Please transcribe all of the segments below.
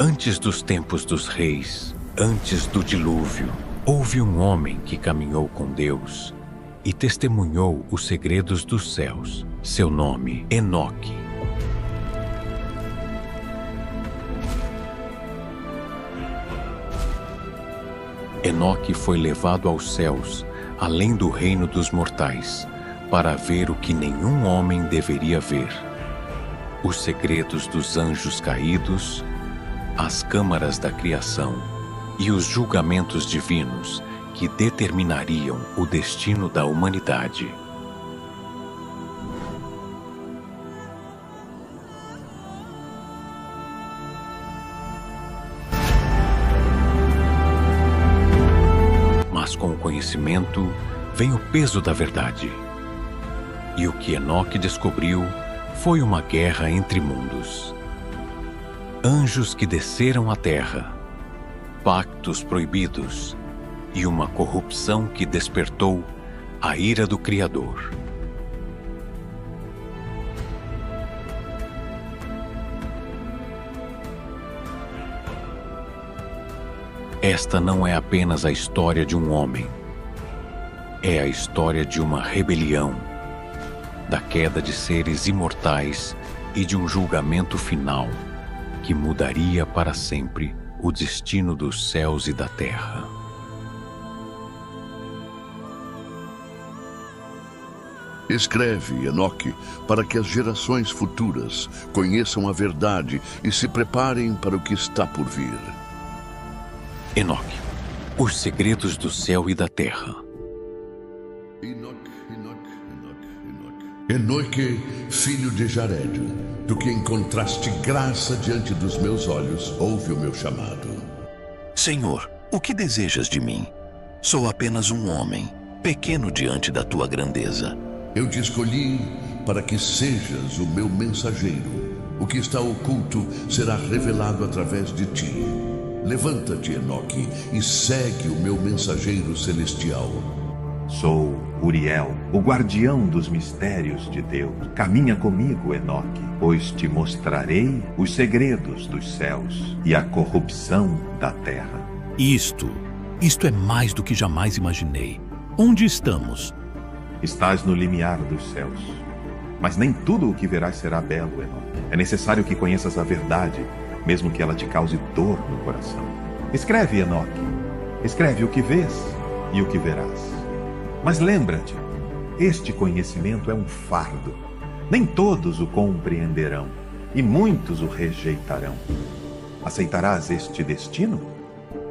Antes dos tempos dos reis, antes do dilúvio, houve um homem que caminhou com Deus e testemunhou os segredos dos céus. Seu nome, Enoque. Enoque foi levado aos céus, além do reino dos mortais, para ver o que nenhum homem deveria ver: os segredos dos anjos caídos, as câmaras da criação e os julgamentos divinos que determinariam o destino da humanidade. Mas com o conhecimento vem o peso da verdade. E o que Enoque descobriu foi uma guerra entre mundos. Anjos que desceram à terra, pactos proibidos e uma corrupção que despertou a ira do Criador. Esta não é apenas a história de um homem. É a história de uma rebelião, da queda de seres imortais e de um julgamento final que mudaria para sempre o destino dos céus e da terra. Escreve, Enoque, para que as gerações futuras conheçam a verdade e se preparem para o que está por vir. Enoque, os segredos do céu e da terra. Enoque, filho de Jared, do que encontraste graça diante dos meus olhos, ouve o meu chamado. Senhor, o que desejas de mim? Sou apenas um homem, pequeno diante da tua grandeza. Eu te escolhi para que sejas o meu mensageiro. O que está oculto será revelado através de ti. Levanta-te, Enoque, e segue o meu mensageiro celestial. Sou Uriel, o guardião dos mistérios de Deus. Caminha comigo, Enoque, pois te mostrarei os segredos dos céus e a corrupção da terra. Isto é mais do que jamais imaginei. Onde estamos? Estás no limiar dos céus. Mas nem tudo o que verás será belo, Enoque. É necessário que conheças a verdade, mesmo que ela te cause dor no coração. Escreve, Enoque. Escreve o que vês e o que verás. Mas lembra-te, este conhecimento é um fardo. Nem todos o compreenderão, e muitos o rejeitarão. Aceitarás este destino?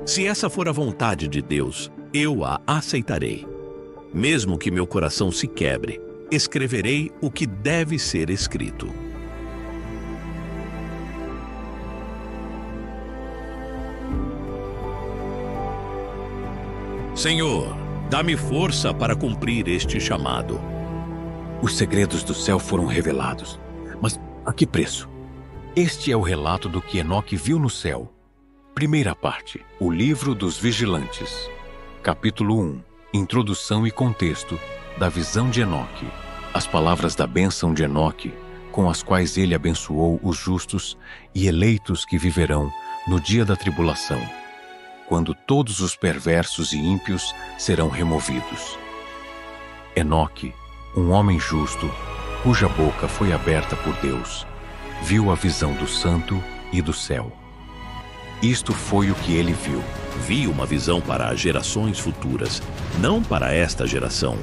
Se essa for a vontade de Deus, eu a aceitarei. Mesmo que meu coração se quebre, escreverei o que deve ser escrito. Senhor, dá-me força para cumprir este chamado. Os segredos do céu foram revelados. Mas a que preço? Este é o relato do que Enoque viu no céu. Primeira parte, o livro dos vigilantes. Capítulo 1. Introdução e contexto da visão de Enoque. As palavras da bênção de Enoque, com as quais ele abençoou os justos e eleitos que viverão no dia da tribulação, quando todos os perversos e ímpios serão removidos. Enoque, um homem justo, cuja boca foi aberta por Deus, viu a visão do santo e do céu. Isto foi o que ele viu. Vi uma visão para as gerações futuras, não para esta geração,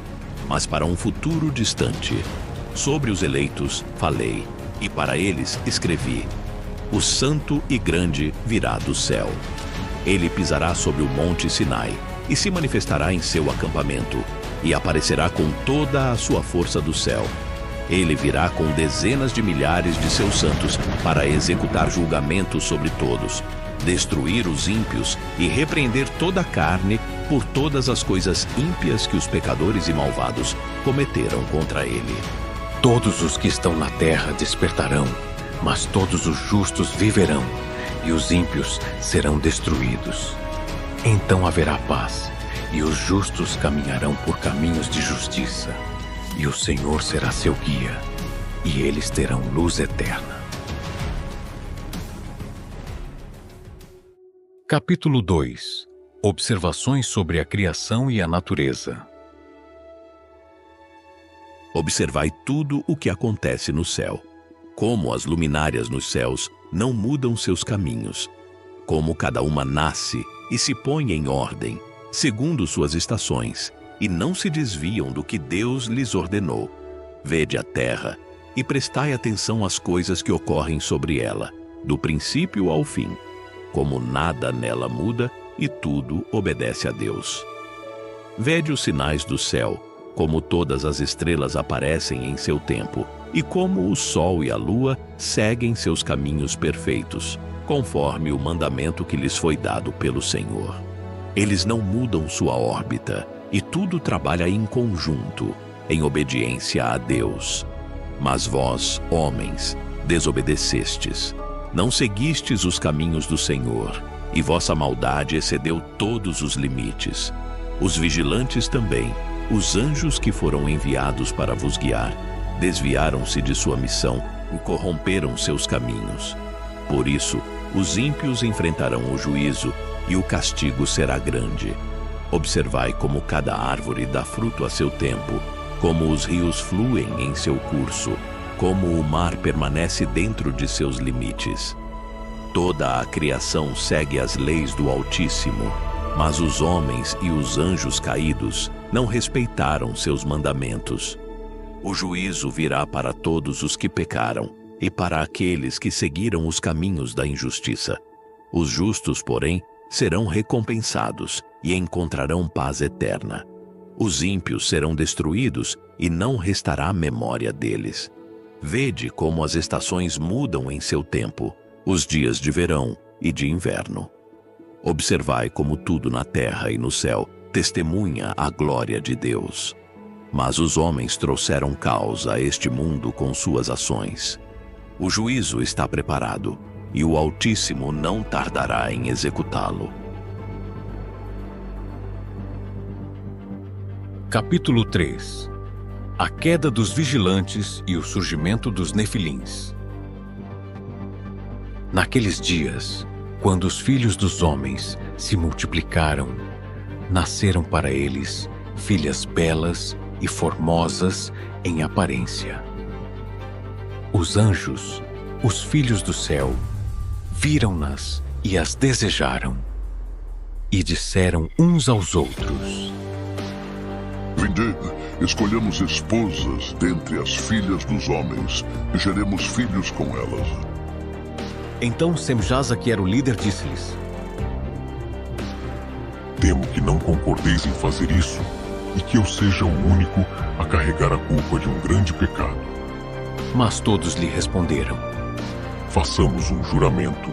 mas para um futuro distante. Sobre os eleitos falei, e para eles escrevi: o santo e grande virá do céu. Ele pisará sobre o monte Sinai e se manifestará em seu acampamento, e aparecerá com toda a sua força do céu. Ele virá com dezenas de milhares de seus santos para executar julgamento sobre todos, destruir os ímpios e repreender toda a carne por todas as coisas ímpias que os pecadores e malvados cometeram contra ele. Todos os que estão na terra despertarão, mas todos os justos viverão, e os ímpios serão destruídos. Então haverá paz, e os justos caminharão por caminhos de justiça, e o Senhor será seu guia, e eles terão luz eterna. Capítulo 2. Observações sobre a criação e a natureza. Observai tudo o que acontece no céu. Como as luminárias nos céus não mudam seus caminhos. Como cada uma nasce e se põe em ordem, segundo suas estações, e não se desviam do que Deus lhes ordenou. Vede a terra e prestai atenção às coisas que ocorrem sobre ela, do princípio ao fim. Como nada nela muda e tudo obedece a Deus. Vede os sinais do céu, como todas as estrelas aparecem em seu tempo, e como o sol e a lua seguem seus caminhos perfeitos, conforme o mandamento que lhes foi dado pelo Senhor. Eles não mudam sua órbita, e tudo trabalha em conjunto, em obediência a Deus. Mas vós, homens, desobedecestes. Não seguistes os caminhos do Senhor, e vossa maldade excedeu todos os limites. Os vigilantes também, os anjos que foram enviados para vos guiar, desviaram-se de sua missão e corromperam seus caminhos. Por isso, os ímpios enfrentarão o juízo, e o castigo será grande. Observai como cada árvore dá fruto a seu tempo, como os rios fluem em seu curso, como o mar permanece dentro de seus limites. Toda a criação segue as leis do Altíssimo, mas os homens e os anjos caídos não respeitaram seus mandamentos. O juízo virá para todos os que pecaram e para aqueles que seguiram os caminhos da injustiça. Os justos, porém, serão recompensados e encontrarão paz eterna. Os ímpios serão destruídos e não restará memória deles. Vede como as estações mudam em seu tempo, os dias de verão e de inverno. Observai como tudo na terra e no céu testemunha a glória de Deus. Mas os homens trouxeram caos a este mundo com suas ações. O juízo está preparado, e o Altíssimo não tardará em executá-lo. Capítulo 3. A queda dos vigilantes e o surgimento dos nefilins. Naqueles dias, quando os filhos dos homens se multiplicaram, nasceram para eles filhas belas e formosas em aparência. Os anjos, os filhos do céu, viram-nas e as desejaram, e disseram uns aos outros: Vinde, escolhamos esposas dentre as filhas dos homens, e geremos filhos com elas. Então Semjaza, que era o líder, disse-lhes: Temo que não concordeis em fazer isso, e que eu seja o único a carregar a culpa de um grande pecado. Mas todos lhe responderam: Façamos um juramento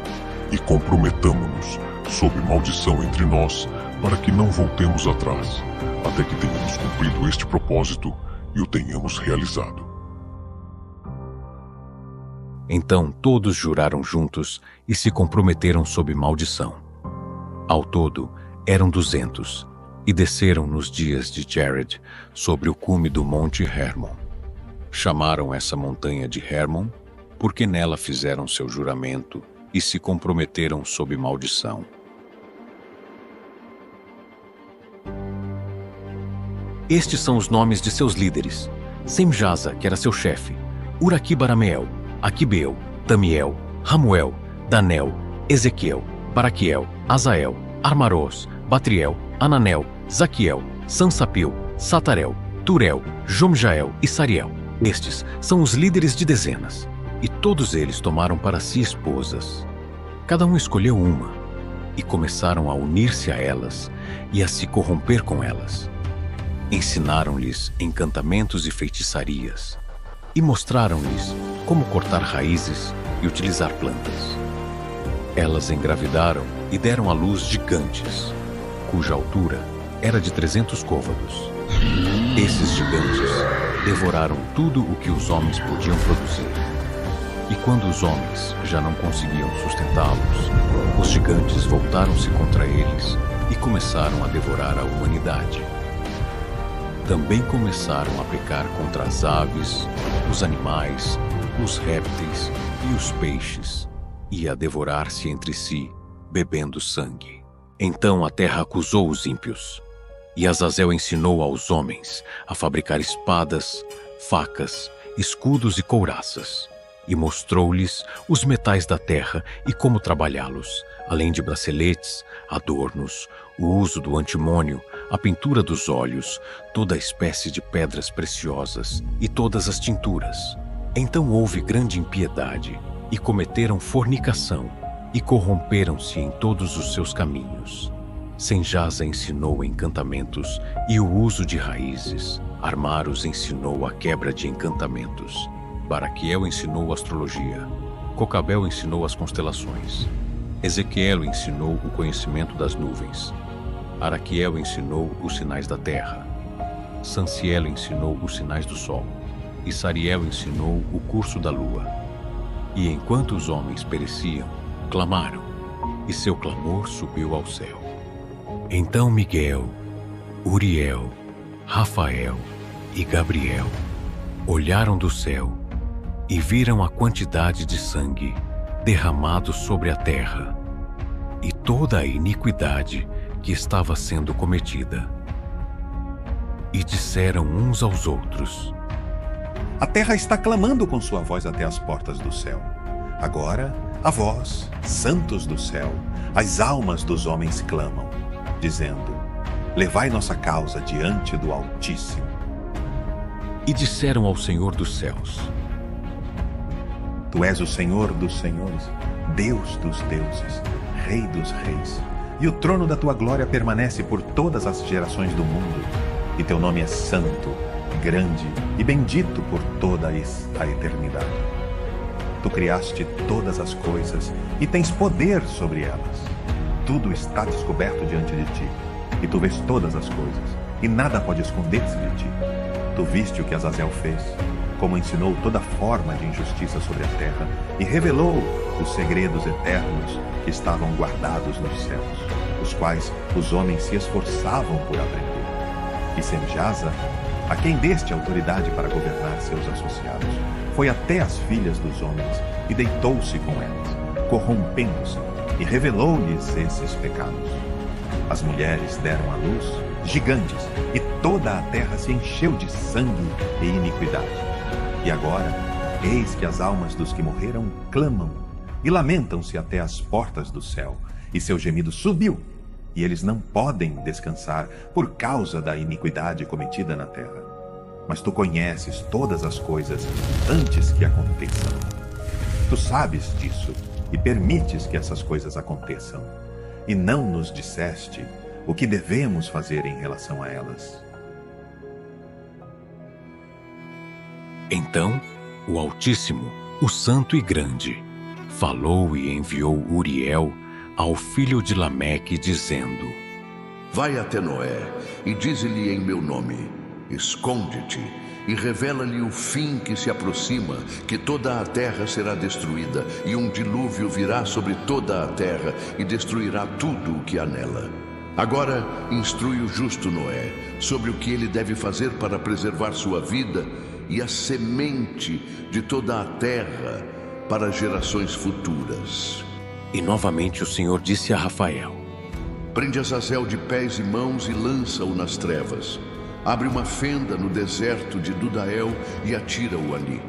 e comprometamo-nos sob maldição entre nós, para que não voltemos atrás, até que tenhamos cumprido este propósito e o tenhamos realizado. Então todos juraram juntos e se comprometeram sob maldição. Ao todo, eram 200, e desceram nos dias de Jared sobre o cume do monte Hermon. Chamaram essa montanha de Hermon, porque nela fizeram seu juramento e se comprometeram sob maldição. Estes são os nomes de seus líderes: Semjaza, que era seu chefe, Uraquibarameel, Aquibeu, Tamiel, Ramuel, Danel, Ezequiel, Baraquiel, Azael, Armaros, Batriel, Ananel, Zaquiel, Sansapil, Satarel, Turel, Jomjael e Sariel. Estes são os líderes de dezenas, e todos eles tomaram para si esposas. Cada um escolheu uma, e começaram a unir-se a elas e a se corromper com elas. Ensinaram-lhes encantamentos e feitiçarias, e mostraram-lhes como cortar raízes e utilizar plantas. Elas engravidaram e deram à luz gigantes, cuja altura era de 300 côvados. Esses gigantes devoraram tudo o que os homens podiam produzir. E quando os homens já não conseguiam sustentá-los, os gigantes voltaram-se contra eles e começaram a devorar a humanidade. Também começaram a pecar contra as aves, os animais, os répteis e os peixes, e a devorar-se entre si, bebendo sangue. Então a terra acusou os ímpios, e Azazel ensinou aos homens a fabricar espadas, facas, escudos e couraças, e mostrou-lhes os metais da terra e como trabalhá-los, além de braceletes, adornos, o uso do antimônio, a pintura dos olhos, toda a espécie de pedras preciosas e todas as tinturas. Então houve grande impiedade, e cometeram fornicação, e corromperam-se em todos os seus caminhos. Senjaza ensinou encantamentos e o uso de raízes. Armaros ensinou a quebra de encantamentos. Baraquiel ensinou astrologia. Cocabel ensinou as constelações. Ezequiel ensinou o conhecimento das nuvens. Araquiel ensinou os sinais da terra. Sanciel ensinou os sinais do sol. E Sariel ensinou o curso da lua. E enquanto os homens pereciam, clamaram, e seu clamor subiu ao céu. Então Miguel, Uriel, Rafael e Gabriel olharam do céu e viram a quantidade de sangue derramado sobre a terra e toda a iniquidade que estava sendo cometida. E disseram uns aos outros: A terra está clamando com sua voz até as portas do céu. Agora, a vós, santos do céu, as almas dos homens clamam, dizendo: Levai nossa causa diante do Altíssimo. E disseram ao Senhor dos céus: Tu és o Senhor dos senhores, Deus dos deuses, Rei dos reis, e o trono da tua glória permanece por todas as gerações do mundo, e teu nome é santo, grande e bendito por toda a eternidade. Tu criaste todas as coisas e tens poder sobre elas. Tudo está descoberto diante de ti, e tu vês todas as coisas, e nada pode esconder-se de ti. Tu viste o que Azazel fez, como ensinou toda forma de injustiça sobre a terra, e revelou os segredos eternos que estavam guardados nos céus, os quais os homens se esforçavam por aprender. E Senjaza, a quem deste autoridade para governar seus associados, foi até as filhas dos homens e deitou-se com elas, corrompendo-se, e revelou-lhes esses pecados. As mulheres deram à luz gigantes, e toda a terra se encheu de sangue e iniquidade. E agora, eis que as almas dos que morreram clamam, e lamentam-se até as portas do céu, e seu gemido subiu, e eles não podem descansar por causa da iniquidade cometida na terra. Mas tu conheces todas as coisas antes que aconteçam. Tu sabes disso, e permites que essas coisas aconteçam, e não nos disseste o que devemos fazer em relação a elas. Então, o Altíssimo, o Santo e Grande, falou e enviou Uriel ao filho de Lameque, dizendo: Vai até Noé e dize-lhe em meu nome: esconde-te e revela-lhe o fim que se aproxima, que toda a terra será destruída, e um dilúvio virá sobre toda a terra e destruirá tudo o que há nela. Agora instrui o justo Noé sobre o que ele deve fazer para preservar sua vida e a semente de toda a terra para gerações futuras. E novamente o Senhor disse a Rafael: Prende Azazel de pés e mãos e lança-o nas trevas. Abre uma fenda no deserto de Dudael e atira-o ali.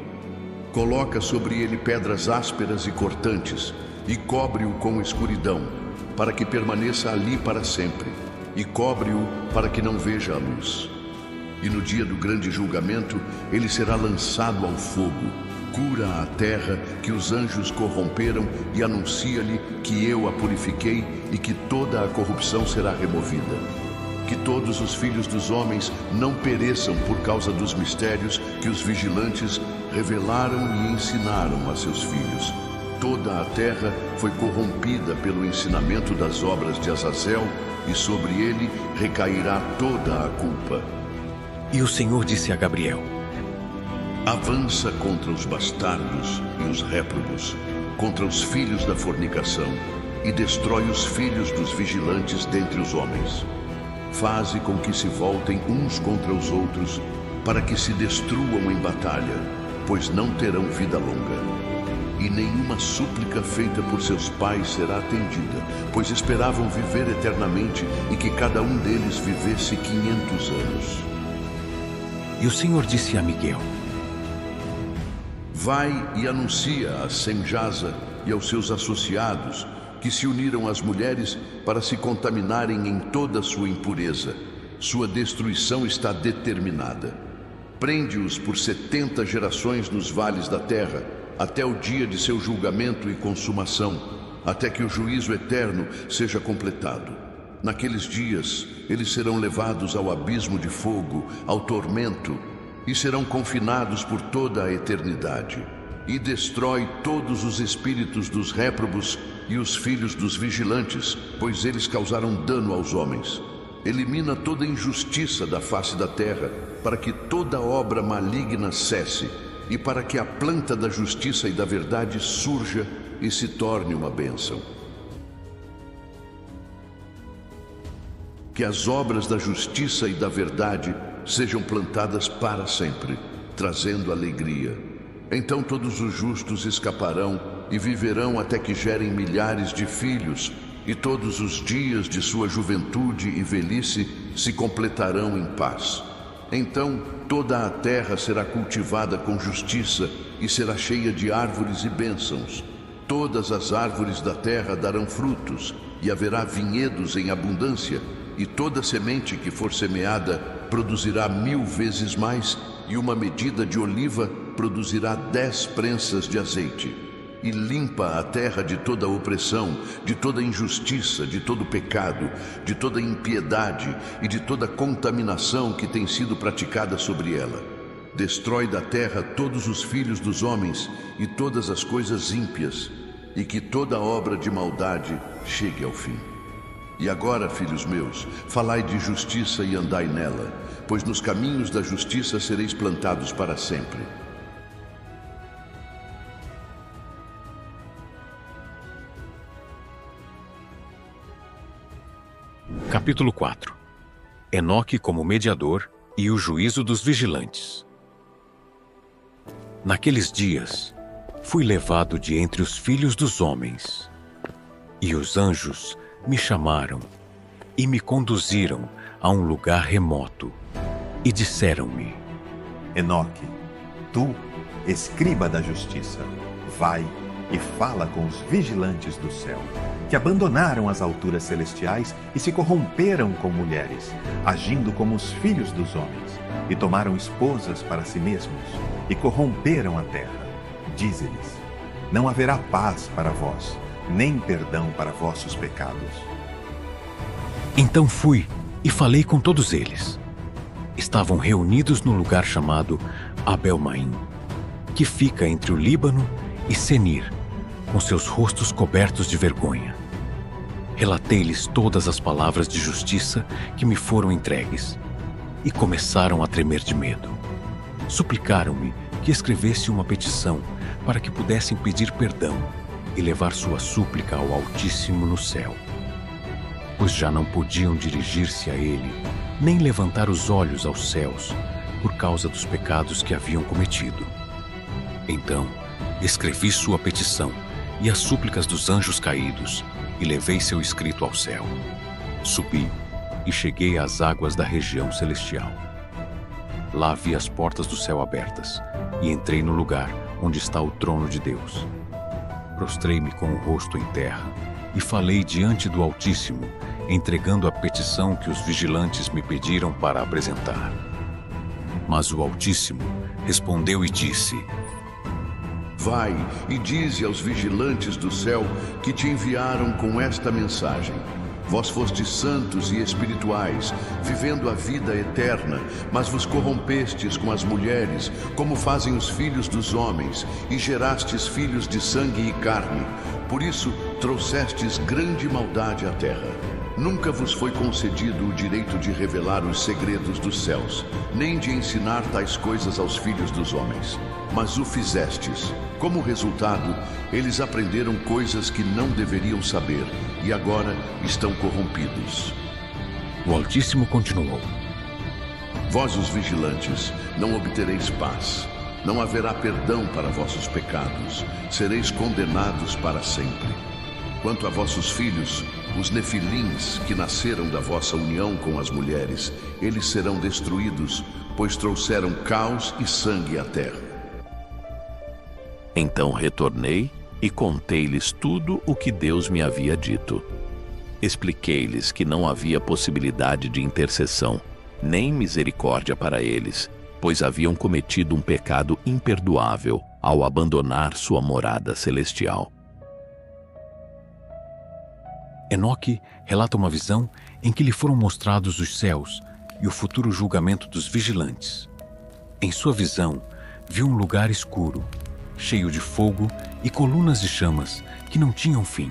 Coloca sobre ele pedras ásperas e cortantes e cobre-o com escuridão, para que permaneça ali para sempre, e cobre-o para que não veja a luz. E no dia do grande julgamento, ele será lançado ao fogo. Cura a terra que os anjos corromperam e anuncia-lhe que eu a purifiquei e que toda a corrupção será removida. Que todos os filhos dos homens não pereçam por causa dos mistérios que os vigilantes revelaram e ensinaram a seus filhos. Toda a terra foi corrompida pelo ensinamento das obras de Azazel, e sobre ele recairá toda a culpa. E o Senhor disse a Gabriel: Avança contra os bastardos e os réprobos, contra os filhos da fornicação, e destrói os filhos dos vigilantes dentre os homens. Faze com que se voltem uns contra os outros, para que se destruam em batalha, pois não terão vida longa. e nenhuma súplica feita por seus pais será atendida, pois esperavam viver eternamente e que cada um deles vivesse 500 anos. E o Senhor disse a Miguel: Vai e anuncia a Semjasa e aos seus associados que se uniram às mulheres para se contaminarem em toda a sua impureza. Sua destruição está determinada. Prende-os por 70 gerações nos vales da terra, até o dia de seu julgamento e consumação, até que o juízo eterno seja completado. Naqueles dias, eles serão levados ao abismo de fogo, ao tormento, e serão confinados por toda a eternidade. E destrói todos os espíritos dos réprobos e os filhos dos vigilantes, pois eles causaram dano aos homens. Elimina toda injustiça da face da terra, para que toda obra maligna cesse, e para que a planta da justiça e da verdade surja e se torne uma bênção. Que as obras da justiça e da verdade sejam plantadas para sempre, trazendo alegria. Então todos os justos escaparão e viverão até que gerem milhares de filhos, e todos os dias de sua juventude e velhice se completarão em paz. Então toda a terra será cultivada com justiça e será cheia de árvores e bênçãos. Todas as árvores da terra darão frutos, e haverá vinhedos em abundância, e toda semente que for semeada produzirá 1000 vezes mais, e uma medida de oliva produzirá 10 prensas de azeite. E limpa a terra de toda opressão, de toda injustiça, de todo pecado, de toda impiedade e de toda contaminação que tem sido praticada sobre ela. Destrói da terra todos os filhos dos homens e todas as coisas ímpias, e que toda obra de maldade chegue ao fim. E agora, filhos meus, falai de justiça e andai nela, pois nos caminhos da justiça sereis plantados para sempre. Capítulo 4. Enoque como mediador e o juízo dos vigilantes. Naqueles dias, fui levado de entre os filhos dos homens, e os anjos me chamaram e me conduziram a um lugar remoto, e disseram-me: Enoque, tu, escriba da justiça, vai e fala com os vigilantes do céu, que abandonaram as alturas celestiais e se corromperam com mulheres, agindo como os filhos dos homens, e tomaram esposas para si mesmos, e corromperam a terra. Dize-lhes: não haverá paz para vós, nem perdão para vossos pecados. Então fui e falei com todos eles. Estavam reunidos no lugar chamado Abel-Maim, que fica entre o Líbano e Senir, com seus rostos cobertos de vergonha. Relatei-lhes todas as palavras de justiça que me foram entregues, e começaram a tremer de medo. Suplicaram-me que escrevesse uma petição para que pudessem pedir perdão e levar sua súplica ao Altíssimo no céu, pois já não podiam dirigir-se a ele, nem levantar os olhos aos céus, por causa dos pecados que haviam cometido. Então, escrevi sua petição e as súplicas dos anjos caídos, e levei seu escrito ao céu. Subi e cheguei às águas da região celestial. Lá vi as portas do céu abertas, e entrei no lugar onde está o trono de Deus. Prostrei-me com o rosto em terra, e falei diante do Altíssimo, entregando a petição que os vigilantes me pediram para apresentar. Mas o Altíssimo respondeu e disse: Vai e dize aos vigilantes do céu que te enviaram com esta mensagem. Vós fostes santos e espirituais, vivendo a vida eterna, mas vos corrompestes com as mulheres, como fazem os filhos dos homens, e gerastes filhos de sangue e carne. Por isso trouxestes grande maldade à terra. Nunca vos foi concedido o direito de revelar os segredos dos céus, nem de ensinar tais coisas aos filhos dos homens. Mas o fizestes. Como resultado, eles aprenderam coisas que não deveriam saber, e agora estão corrompidos. O Altíssimo continuou: Vós, os vigilantes, não obtereis paz. Não haverá perdão para vossos pecados, sereis condenados para sempre. Quanto a vossos filhos, os nefilins que nasceram da vossa união com as mulheres, eles serão destruídos, pois trouxeram caos e sangue à terra. Então retornei e contei-lhes tudo o que Deus me havia dito. Expliquei-lhes que não havia possibilidade de intercessão, nem misericórdia para eles, pois haviam cometido um pecado imperdoável ao abandonar sua morada celestial. Enoque relata uma visão em que lhe foram mostrados os céus e o futuro julgamento dos vigilantes. Em sua visão, viu um lugar escuro, cheio de fogo e colunas de chamas que não tinham fim.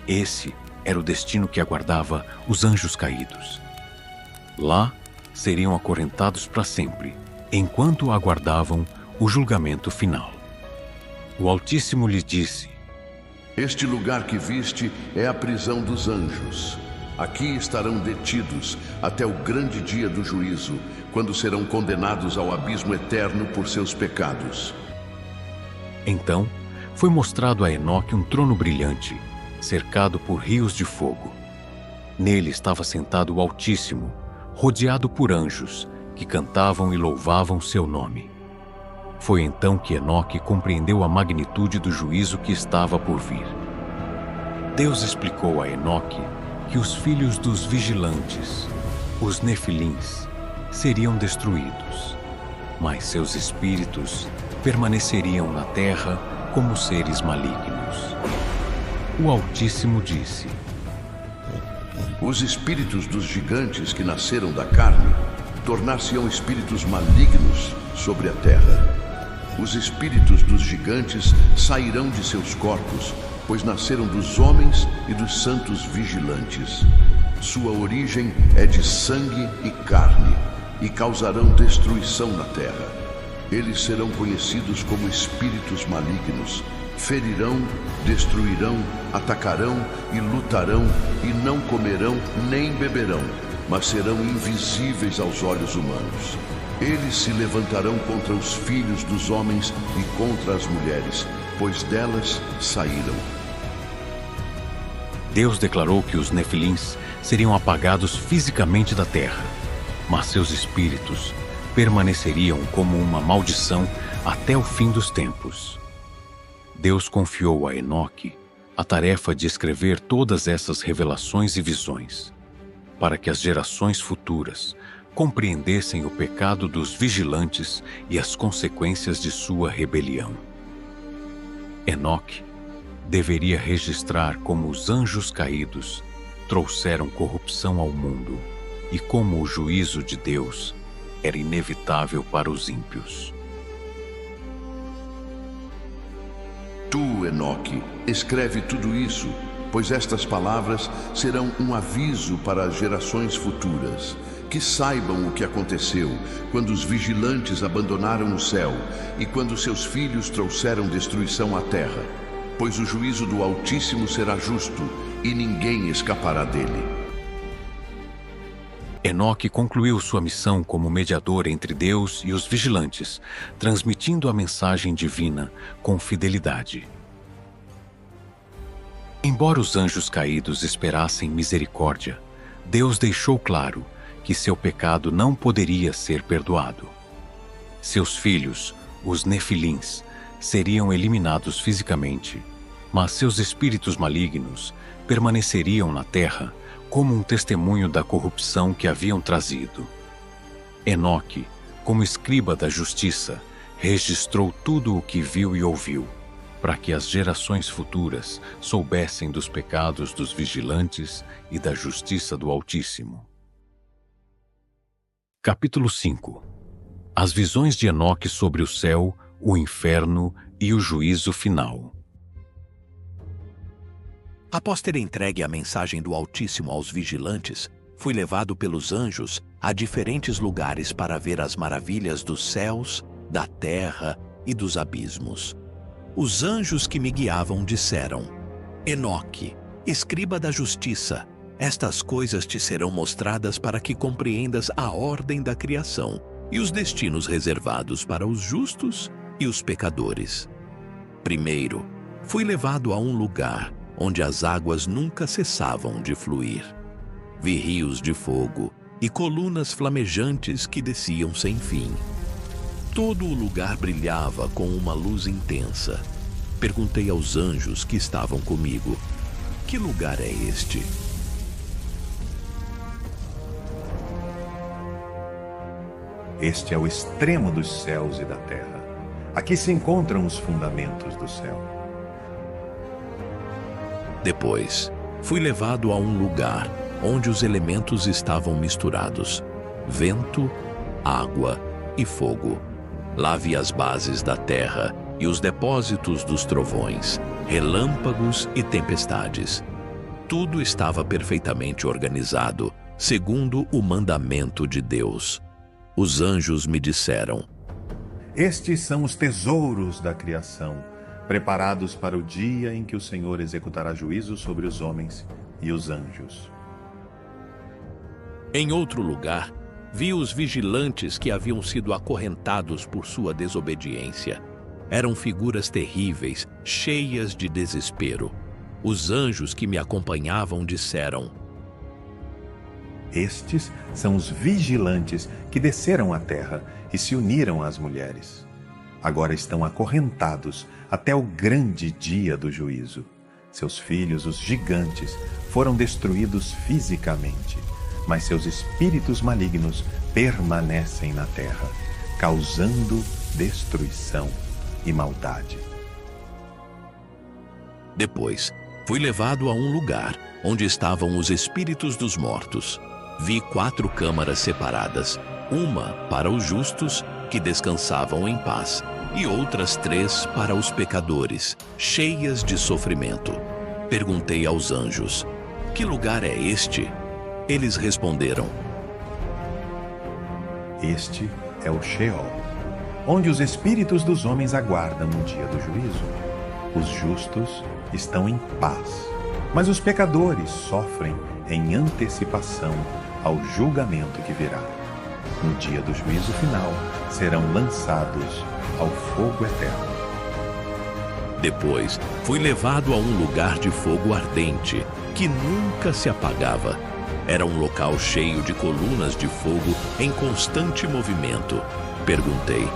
Esse era o destino que aguardava os anjos caídos. Lá seriam acorrentados para sempre, enquanto aguardavam o julgamento final. O Altíssimo lhe disse: Este lugar que viste é a prisão dos anjos. Aqui estarão detidos até o grande dia do juízo, quando serão condenados ao abismo eterno por seus pecados. Então foi mostrado a Enoque um trono brilhante, cercado por rios de fogo. Nele estava sentado o Altíssimo, rodeado por anjos, que cantavam e louvavam seu nome. Foi então que Enoque compreendeu a magnitude do juízo que estava por vir. Deus explicou a Enoque que os filhos dos vigilantes, os nefilins, seriam destruídos, mas seus espíritos permaneceriam na terra como seres malignos. O Altíssimo disse: Os espíritos dos gigantes que nasceram da carne tornar-se-ão espíritos malignos sobre a terra. Os espíritos dos gigantes sairão de seus corpos, pois nasceram dos homens e dos santos vigilantes. Sua origem é de sangue e carne, e causarão destruição na terra. Eles serão conhecidos como espíritos malignos. Ferirão, destruirão, atacarão e lutarão, e não comerão nem beberão, mas serão invisíveis aos olhos humanos. Eles se levantarão contra os filhos dos homens e contra as mulheres, pois delas saíram. Deus declarou que os nefilins seriam apagados fisicamente da terra, mas seus espíritos permaneceriam como uma maldição até o fim dos tempos. Deus confiou a Enoque a tarefa de escrever todas essas revelações e visões, para que as gerações futuras compreendessem o pecado dos vigilantes e as consequências de sua rebelião. Enoque deveria registrar como os anjos caídos trouxeram corrupção ao mundo e como o juízo de Deus era inevitável para os ímpios. Tu, Enoque, escreve tudo isso, pois estas palavras serão um aviso para as gerações futuras, que saibam o que aconteceu quando os vigilantes abandonaram o céu e quando seus filhos trouxeram destruição à terra, pois o juízo do Altíssimo será justo e ninguém escapará dele. Enoque concluiu sua missão como mediador entre Deus e os vigilantes, transmitindo a mensagem divina com fidelidade. Embora os anjos caídos esperassem misericórdia, Deus deixou claro que seu pecado não poderia ser perdoado. Seus filhos, os nefilins, seriam eliminados fisicamente, mas seus espíritos malignos permaneceriam na terra como um testemunho da corrupção que haviam trazido. Enoque, como escriba da justiça, registrou tudo o que viu e ouviu, para que as gerações futuras soubessem dos pecados dos vigilantes e da justiça do Altíssimo. Capítulo 5. As visões de Enoque sobre o céu, o inferno e o juízo final. Após ter entregue a mensagem do Altíssimo aos vigilantes, fui levado pelos anjos a diferentes lugares para ver as maravilhas dos céus, da terra e dos abismos. Os anjos que me guiavam disseram: Enoque, escriba da justiça, estas coisas te serão mostradas para que compreendas a ordem da criação e os destinos reservados para os justos e os pecadores. Primeiro, fui levado a um lugar onde as águas nunca cessavam de fluir. Vi rios de fogo e colunas flamejantes que desciam sem fim. Todo o lugar brilhava com uma luz intensa. Perguntei aos anjos que estavam comigo: que lugar é este? Este é o extremo dos céus e da terra. Aqui se encontram os fundamentos do céu. Depois, fui levado a um lugar onde os elementos estavam misturados: vento, água e fogo. Lá vi as bases da terra e os depósitos dos trovões, relâmpagos e tempestades. Tudo estava perfeitamente organizado, segundo o mandamento de Deus. Os anjos me disseram: Estes são os tesouros da criação, preparados para o dia em que o Senhor executará juízo sobre os homens e os anjos. Em outro lugar, vi os vigilantes que haviam sido acorrentados por sua desobediência. Eram figuras terríveis, cheias de desespero. Os anjos que me acompanhavam disseram: Estes são os vigilantes que desceram à terra e se uniram às mulheres. Agora estão acorrentados até o grande dia do juízo. Seus filhos, os gigantes, foram destruídos fisicamente, mas seus espíritos malignos permanecem na terra, causando destruição e maldade. Depois, fui levado a um lugar onde estavam os espíritos dos mortos. Vi 4 câmaras separadas, uma para os justos, que descansavam em paz, e outras 3 para os pecadores, cheias de sofrimento. Perguntei aos anjos: que lugar é este? Eles responderam: Este é o Sheol, onde os espíritos dos homens aguardam o dia do juízo. Os justos estão em paz, mas os pecadores sofrem em antecipação ao julgamento que virá. No dia do juízo final, serão lançados ao fogo eterno. Depois, fui levado a um lugar de fogo ardente, que nunca se apagava. Era um local cheio de colunas de fogo em constante movimento. Perguntei: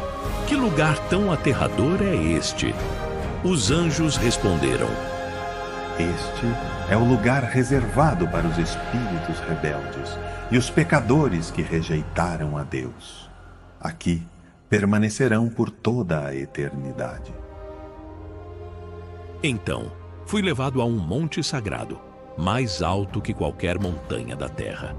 que lugar tão aterrador é este? Os anjos responderam: Este é o lugar reservado para os espíritos rebeldes e os pecadores que rejeitaram a Deus. Aqui permanecerão por toda a eternidade. Então, fui levado a um monte sagrado, mais alto que qualquer montanha da terra.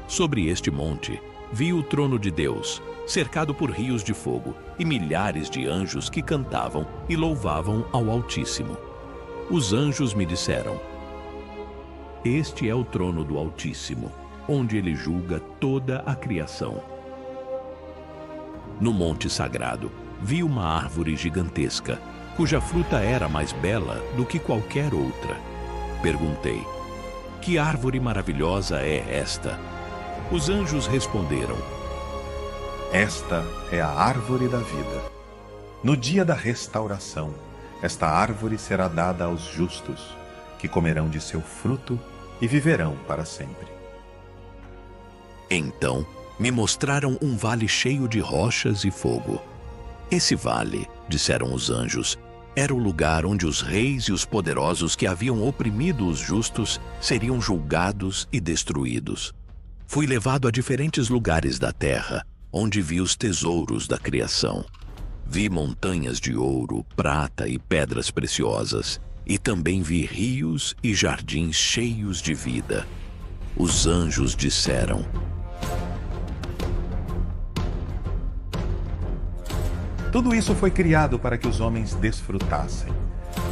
Sobre este monte, vi o trono de Deus, cercado por rios de fogo, e milhares de anjos que cantavam e louvavam ao Altíssimo. Os anjos me disseram: Este é o trono do Altíssimo, onde ele julga toda a criação. No monte sagrado, vi uma árvore gigantesca, cuja fruta era mais bela do que qualquer outra. Perguntei: que árvore maravilhosa é esta? Os anjos responderam: Esta é a árvore da vida. No dia da restauração, esta árvore será dada aos justos, que comerão de seu fruto e viverão para sempre. Então, me mostraram um vale cheio de rochas e fogo. Esse vale, disseram os anjos, era o lugar onde os reis e os poderosos que haviam oprimido os justos seriam julgados e destruídos. Fui levado a diferentes lugares da terra, onde vi os tesouros da criação. Vi montanhas de ouro, prata e pedras preciosas, e também vi rios e jardins cheios de vida. Os anjos disseram: Tudo isso foi criado para que os homens desfrutassem,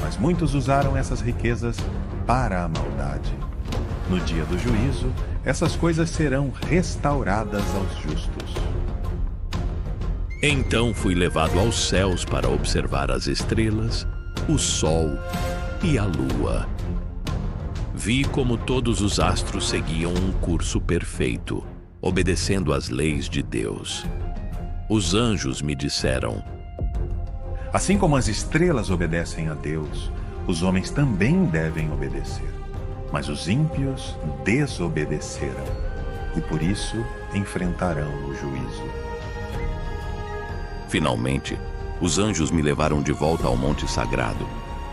mas muitos usaram essas riquezas para a maldade. No dia do juízo, essas coisas serão restauradas aos justos. Então fui levado aos céus para observar as estrelas, o sol e a lua. Vi como todos os astros seguiam um curso perfeito, obedecendo às leis de Deus. Os anjos me disseram: Assim como as estrelas obedecem a Deus, os homens também devem obedecer. Mas os ímpios desobedeceram, e por isso enfrentarão o juízo. Finalmente, os anjos me levaram de volta ao Monte Sagrado,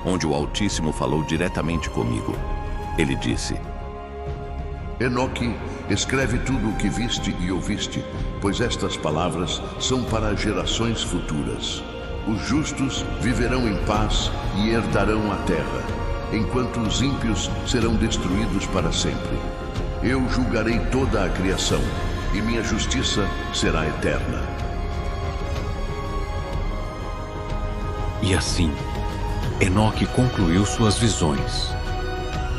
onde o Altíssimo falou diretamente comigo. Ele disse: Enoque, escreve tudo o que viste e ouviste, pois estas palavras são para gerações futuras. Os justos viverão em paz e herdarão a terra, enquanto os ímpios serão destruídos para sempre. Eu julgarei toda a criação, e minha justiça será eterna. E assim, Enoque concluiu suas visões,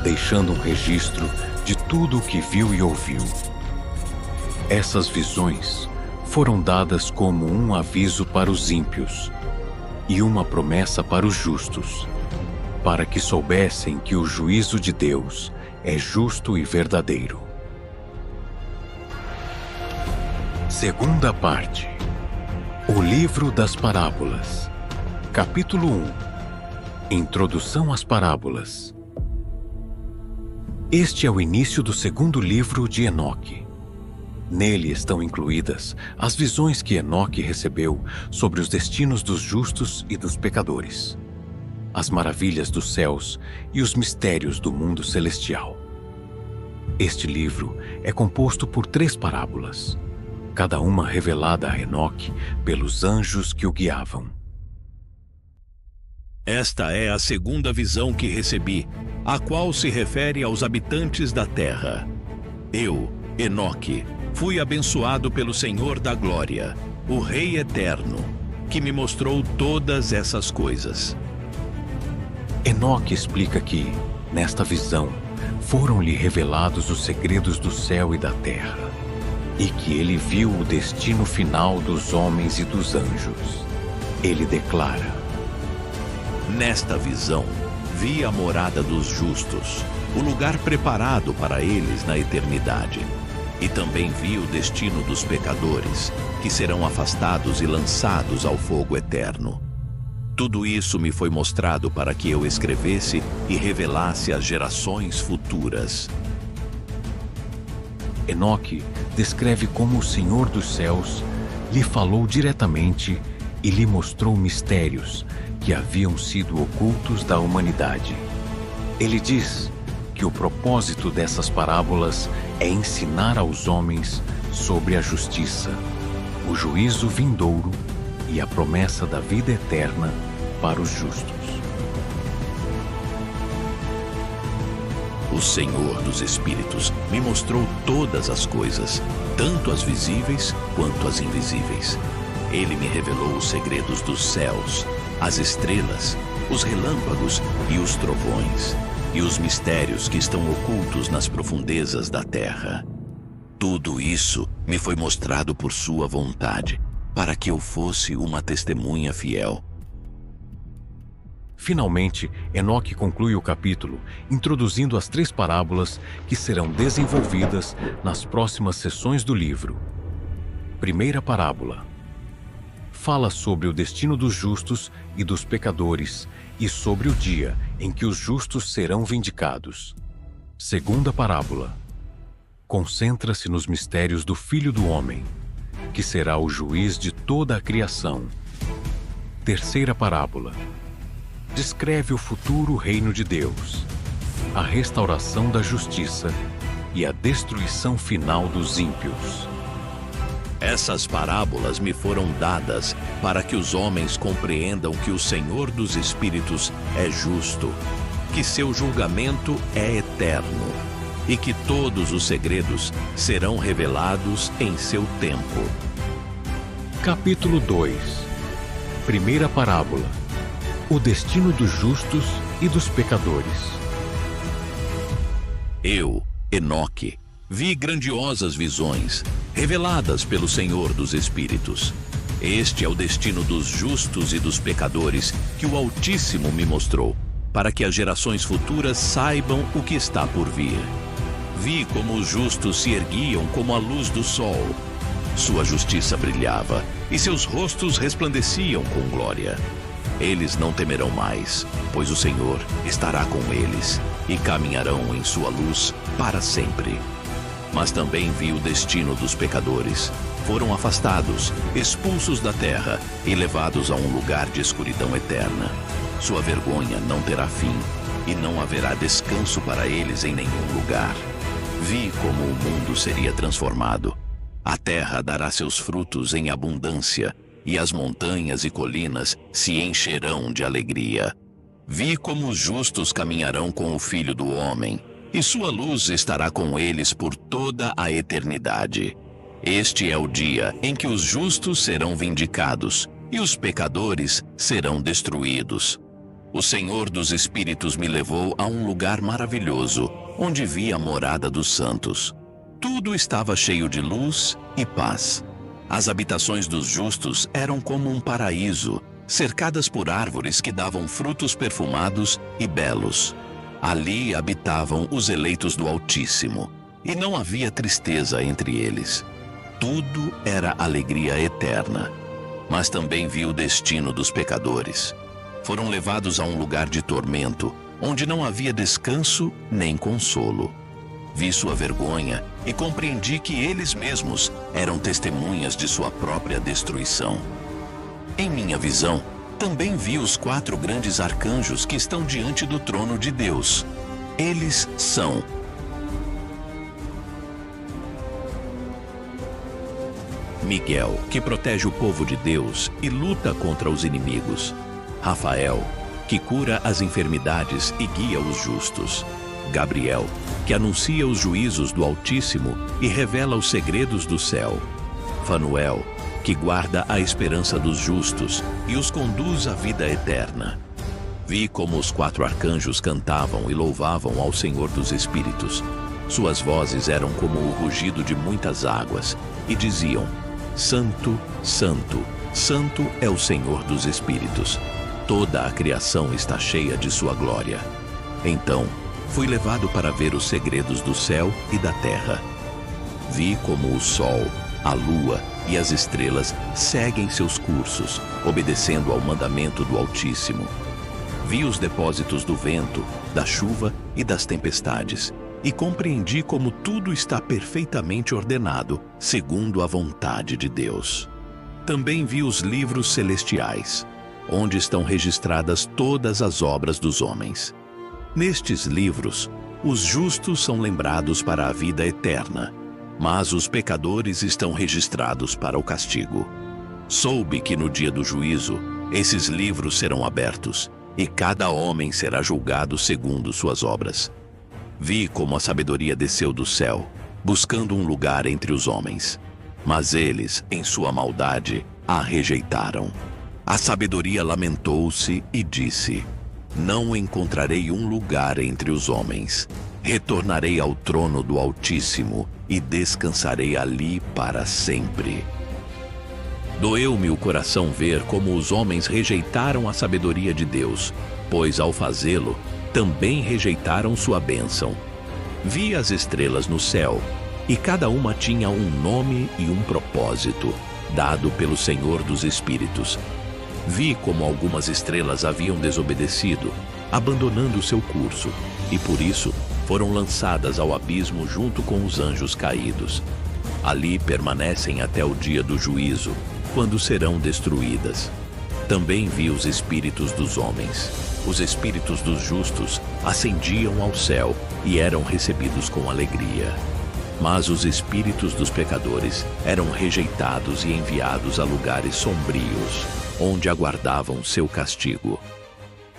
deixando um registro de tudo o que viu e ouviu. Essas visões foram dadas como um aviso para os ímpios e uma promessa para os justos, para que soubessem que o juízo de Deus é justo e verdadeiro. Segunda parte. O Livro das Parábolas. Capítulo 1. Introdução às Parábolas. Este é o início do segundo livro de Enoque. Nele estão incluídas as visões que Enoque recebeu sobre os destinos dos justos e dos pecadores, as maravilhas dos céus e os mistérios do mundo celestial. Este livro é composto por 3 parábolas, cada uma revelada a Enoque pelos anjos que o guiavam. Esta é a segunda visão que recebi, a qual se refere aos habitantes da terra. Eu, Enoque, fui abençoado pelo Senhor da Glória, o Rei Eterno, que me mostrou todas essas coisas. Enoque explica que, nesta visão, foram-lhe revelados os segredos do céu e da terra, e que ele viu o destino final dos homens e dos anjos. Ele declara: Nesta visão, vi a morada dos justos, o lugar preparado para eles na eternidade. E também vi o destino dos pecadores, que serão afastados e lançados ao fogo eterno. Tudo isso me foi mostrado para que eu escrevesse e revelasse às gerações futuras. Enoque descreve como o Senhor dos céus lhe falou diretamente e lhe mostrou mistérios que haviam sido ocultos da humanidade. Ele diz que o propósito dessas parábolas é ensinar aos homens sobre a justiça, o juízo vindouro e a promessa da vida eterna para os justos. O Senhor dos Espíritos me mostrou todas as coisas, tanto as visíveis quanto as invisíveis. Ele me revelou os segredos dos céus, as estrelas, os relâmpagos e os trovões, e os mistérios que estão ocultos nas profundezas da terra. Tudo isso me foi mostrado por sua vontade, para que eu fosse uma testemunha fiel. Finalmente, Enoque conclui o capítulo introduzindo as 3 parábolas que serão desenvolvidas nas próximas sessões do livro. Primeira parábola. Fala sobre o destino dos justos e dos pecadores e sobre o dia em que os justos serão vindicados. Segunda parábola. Concentra-se nos mistérios do Filho do Homem, que será o juiz de toda a criação. Terceira parábola. Descreve o futuro reino de Deus, a restauração da justiça e a destruição final dos ímpios. Essas parábolas me foram dadas para que os homens compreendam que o Senhor dos Espíritos é justo, que seu julgamento é eterno e que todos os segredos serão revelados em seu tempo. Capítulo 2. Primeira parábola. O destino dos justos e dos pecadores. Eu, Enoque, vi grandiosas visões, reveladas pelo Senhor dos Espíritos. Este é o destino dos justos e dos pecadores que o Altíssimo me mostrou, para que as gerações futuras saibam o que está por vir. Vi como os justos se erguiam como a luz do sol, Sua justiça brilhava e seus rostos resplandeciam com glória. Eles não temerão mais, pois o Senhor estará com eles e caminharão em sua luz para sempre. Mas também vi o destino dos pecadores. Foram afastados, expulsos da terra e levados a um lugar de escuridão eterna. Sua vergonha não terá fim e não haverá descanso para eles em nenhum lugar. Vi como o mundo seria transformado. A terra dará seus frutos em abundância e as montanhas e colinas se encherão de alegria. Vi como os justos caminharão com o Filho do Homem, e sua luz estará com eles por toda a eternidade. Este é o dia em que os justos serão vindicados e os pecadores serão destruídos. O Senhor dos Espíritos me levou a um lugar maravilhoso, onde vi a morada dos santos. Tudo estava cheio de luz e paz. As habitações dos justos eram como um paraíso, cercadas por árvores que davam frutos perfumados e belos. Ali habitavam os eleitos do Altíssimo, e não havia tristeza entre eles. Tudo era alegria eterna. Mas também vi o destino dos pecadores. Foram levados a um lugar de tormento, onde não havia descanso nem consolo. Vi sua vergonha e compreendi que eles mesmos eram testemunhas de sua própria destruição. Em minha visão, também vi os 4 grandes arcanjos que estão diante do trono de Deus. Eles são Miguel, que protege o povo de Deus e luta contra os inimigos. Rafael, que cura as enfermidades e guia os justos. Gabriel, que anuncia os juízos do Altíssimo e revela os segredos do céu. Fanuel, que guarda a esperança dos justos e os conduz à vida eterna. Vi como os 4 arcanjos cantavam e louvavam ao Senhor dos Espíritos. Suas vozes eram como o rugido de muitas águas e diziam: Santo, Santo, Santo é o Senhor dos Espíritos. Toda a criação está cheia de sua glória. Então, fui levado para ver os segredos do céu e da terra. Vi como o sol, a lua e as estrelas seguem seus cursos, obedecendo ao mandamento do Altíssimo. Vi os depósitos do vento, da chuva e das tempestades, e compreendi como tudo está perfeitamente ordenado, segundo a vontade de Deus. Também vi os livros celestiais, onde estão registradas todas as obras dos homens. Nestes livros, os justos são lembrados para a vida eterna, mas os pecadores estão registrados para o castigo. Soube que no dia do juízo, esses livros serão abertos, e cada homem será julgado segundo suas obras. Vi como a sabedoria desceu do céu, buscando um lugar entre os homens. Mas eles, em sua maldade, a rejeitaram. A sabedoria lamentou-se e disse: Não encontrarei um lugar entre os homens. Retornarei ao trono do Altíssimo e descansarei ali para sempre. Doeu-me o coração ver como os homens rejeitaram a sabedoria de Deus, pois ao fazê-lo, também rejeitaram sua bênção. Vi as estrelas no céu, e cada uma tinha um nome e um propósito, dado pelo Senhor dos Espíritos. Vi como algumas estrelas haviam desobedecido, abandonando seu curso, e por isso foram lançadas ao abismo junto com os anjos caídos. Ali permanecem até o dia do juízo, quando serão destruídas. Também vi os espíritos dos homens. Os espíritos dos justos ascendiam ao céu e eram recebidos com alegria. Mas os espíritos dos pecadores eram rejeitados e enviados a lugares sombrios, onde aguardavam seu castigo.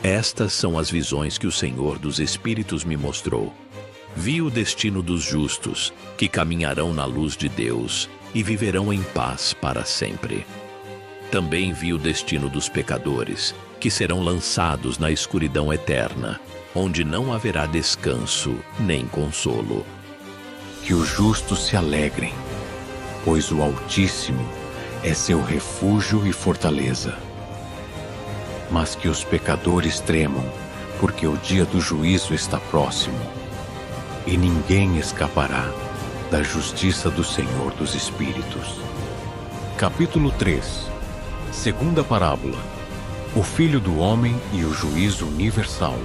Estas são as visões que o Senhor dos Espíritos me mostrou. Vi o destino dos justos, que caminharão na luz de Deus e viverão em paz para sempre. Também vi o destino dos pecadores, que serão lançados na escuridão eterna, onde não haverá descanso nem consolo. Que os justos se alegrem, pois o Altíssimo é seu refúgio e fortaleza. Mas que os pecadores tremam, porque o dia do juízo está próximo, e ninguém escapará da justiça do Senhor dos Espíritos. Capítulo 3. Segunda parábola. O Filho do Homem e o Juízo Universal.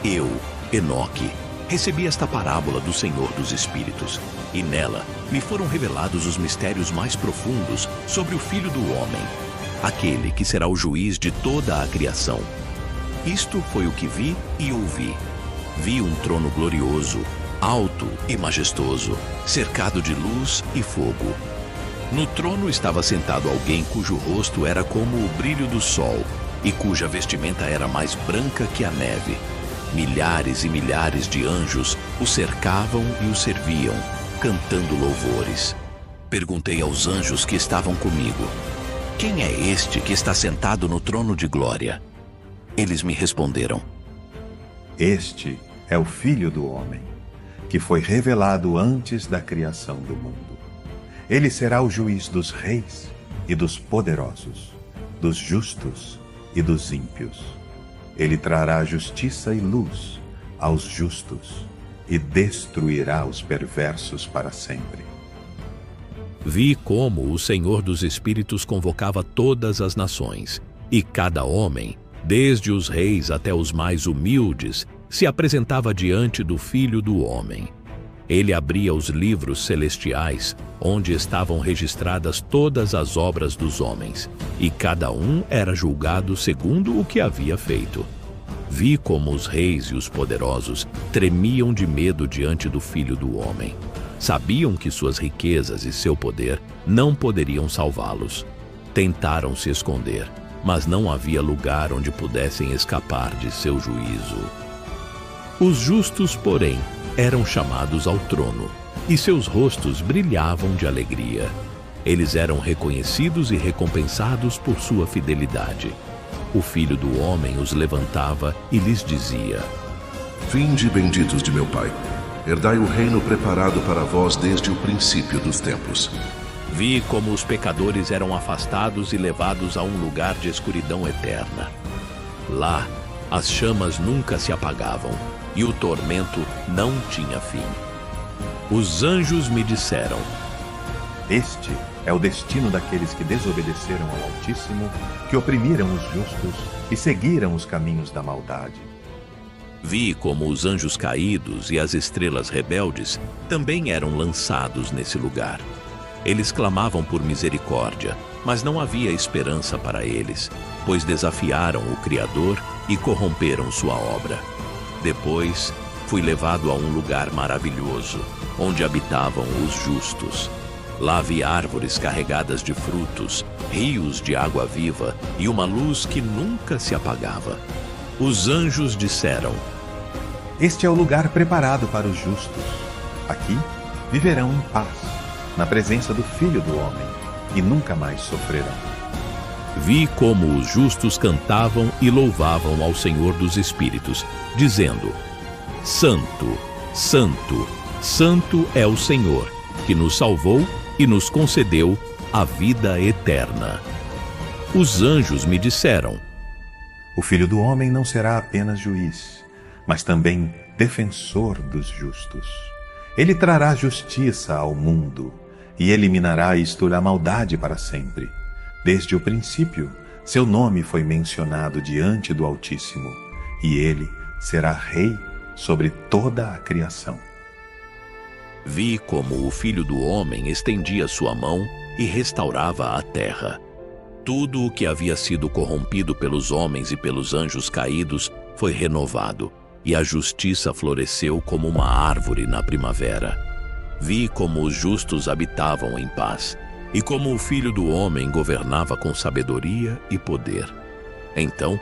Eu, Enoque, recebi esta parábola do Senhor dos Espíritos, e nela me foram revelados os mistérios mais profundos sobre o Filho do Homem, aquele que será o juiz de toda a criação. Isto foi o que vi e ouvi. Vi um trono glorioso, alto e majestoso, cercado de luz e fogo. No trono estava sentado alguém cujo rosto era como o brilho do sol e cuja vestimenta era mais branca que a neve. Milhares e milhares de anjos o cercavam e o serviam, cantando louvores. Perguntei aos anjos que estavam comigo: quem é este que está sentado no trono de glória? Eles me responderam: Este é o Filho do Homem, que foi revelado antes da criação do mundo. Ele será o juiz dos reis e dos poderosos, dos justos e dos ímpios. Ele trará justiça e luz aos justos e destruirá os perversos para sempre. Vi como o Senhor dos Espíritos convocava todas as nações, e cada homem, desde os reis até os mais humildes, se apresentava diante do Filho do Homem. Ele abria os livros celestiais, onde estavam registradas todas as obras dos homens, e cada um era julgado segundo o que havia feito. Vi como os reis e os poderosos tremiam de medo diante do Filho do Homem. Sabiam que suas riquezas e seu poder não poderiam salvá-los. Tentaram se esconder, mas não havia lugar onde pudessem escapar de seu juízo. Os justos, porém, eram chamados ao trono, e seus rostos brilhavam de alegria. Eles eram reconhecidos e recompensados por sua fidelidade. O Filho do Homem os levantava e lhes dizia: Vinde, benditos de meu Pai, herdai o reino preparado para vós desde o princípio dos tempos. Vi como os pecadores eram afastados e levados a um lugar de escuridão eterna. Lá, as chamas nunca se apagavam, e o tormento não tinha fim. Os anjos me disseram: Este é o destino daqueles que desobedeceram ao Altíssimo, que oprimiram os justos e seguiram os caminhos da maldade. Vi como os anjos caídos e as estrelas rebeldes também eram lançados nesse lugar. Eles clamavam por misericórdia, mas não havia esperança para eles, pois desafiaram o Criador e corromperam sua obra. Depois, fui levado a um lugar maravilhoso, onde habitavam os justos. Lá vi árvores carregadas de frutos, rios de água viva e uma luz que nunca se apagava. Os anjos disseram: Este é o lugar preparado para os justos. Aqui viverão em paz, na presença do Filho do Homem, e nunca mais sofrerão. Vi como os justos cantavam e louvavam ao Senhor dos Espíritos, dizendo: Santo, Santo, Santo é o Senhor, que nos salvou e nos concedeu a vida eterna. Os anjos me disseram: O Filho do Homem não será apenas juiz, mas também defensor dos justos. Ele trará justiça ao mundo e eliminará isto a maldade para sempre. Desde o princípio, seu nome foi mencionado diante do Altíssimo, e ele será rei sobre toda a criação. Vi como o Filho do Homem estendia sua mão e restaurava a terra. Tudo o que havia sido corrompido pelos homens e pelos anjos caídos foi renovado, e a justiça floresceu como uma árvore na primavera. Vi como os justos habitavam em paz, e como o Filho do Homem governava com sabedoria e poder. Então,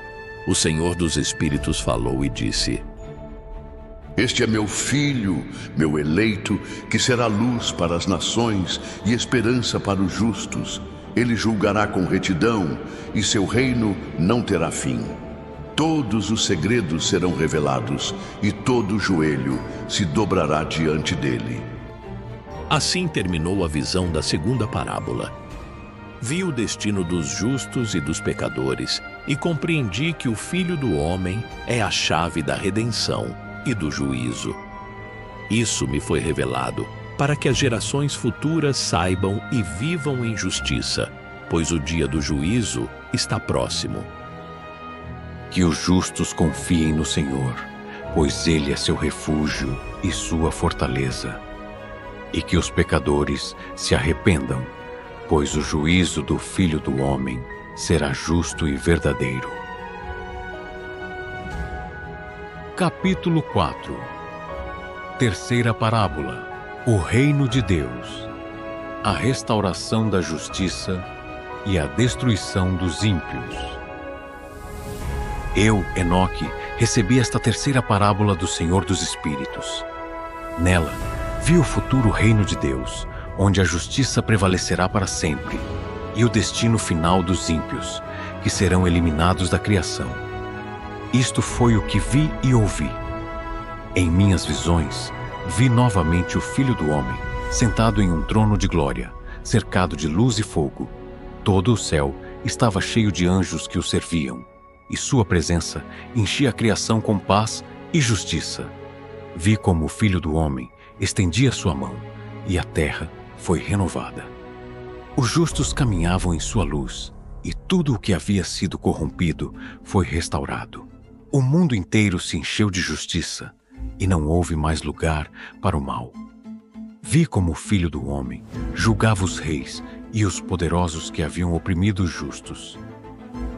o Senhor dos Espíritos falou e disse: Este é meu filho, meu eleito, que será luz para as nações e esperança para os justos. Ele julgará com retidão, e seu reino não terá fim. Todos os segredos serão revelados, e todo joelho se dobrará diante dele. Assim terminou a visão da segunda parábola. Vi o destino dos justos e dos pecadores, e compreendi que o Filho do Homem é a chave da redenção e do juízo. Isso me foi revelado, para que as gerações futuras saibam e vivam em justiça, pois o dia do juízo está próximo. Que os justos confiem no Senhor, pois Ele é seu refúgio e sua fortaleza. E que os pecadores se arrependam, pois o juízo do Filho do Homem será justo e verdadeiro. Capítulo 4. Terceira parábola. O reino de Deus. A restauração da justiça e a destruição dos ímpios. Eu, Enoque, recebi esta terceira parábola do Senhor dos Espíritos. Nela, vi o futuro reino de Deus, onde a justiça prevalecerá para sempre, e o destino final dos ímpios, que serão eliminados da criação. Isto foi o que vi e ouvi. Em minhas visões, vi novamente o Filho do Homem, sentado em um trono de glória, cercado de luz e fogo. Todo o céu estava cheio de anjos que o serviam, e sua presença enchia a criação com paz e justiça. Vi como o Filho do Homem estendia sua mão, e a terra foi renovada. Os justos caminhavam em sua luz, e tudo o que havia sido corrompido foi restaurado. O mundo inteiro se encheu de justiça, e não houve mais lugar para o mal. Vi como o Filho do Homem julgava os reis e os poderosos que haviam oprimido os justos.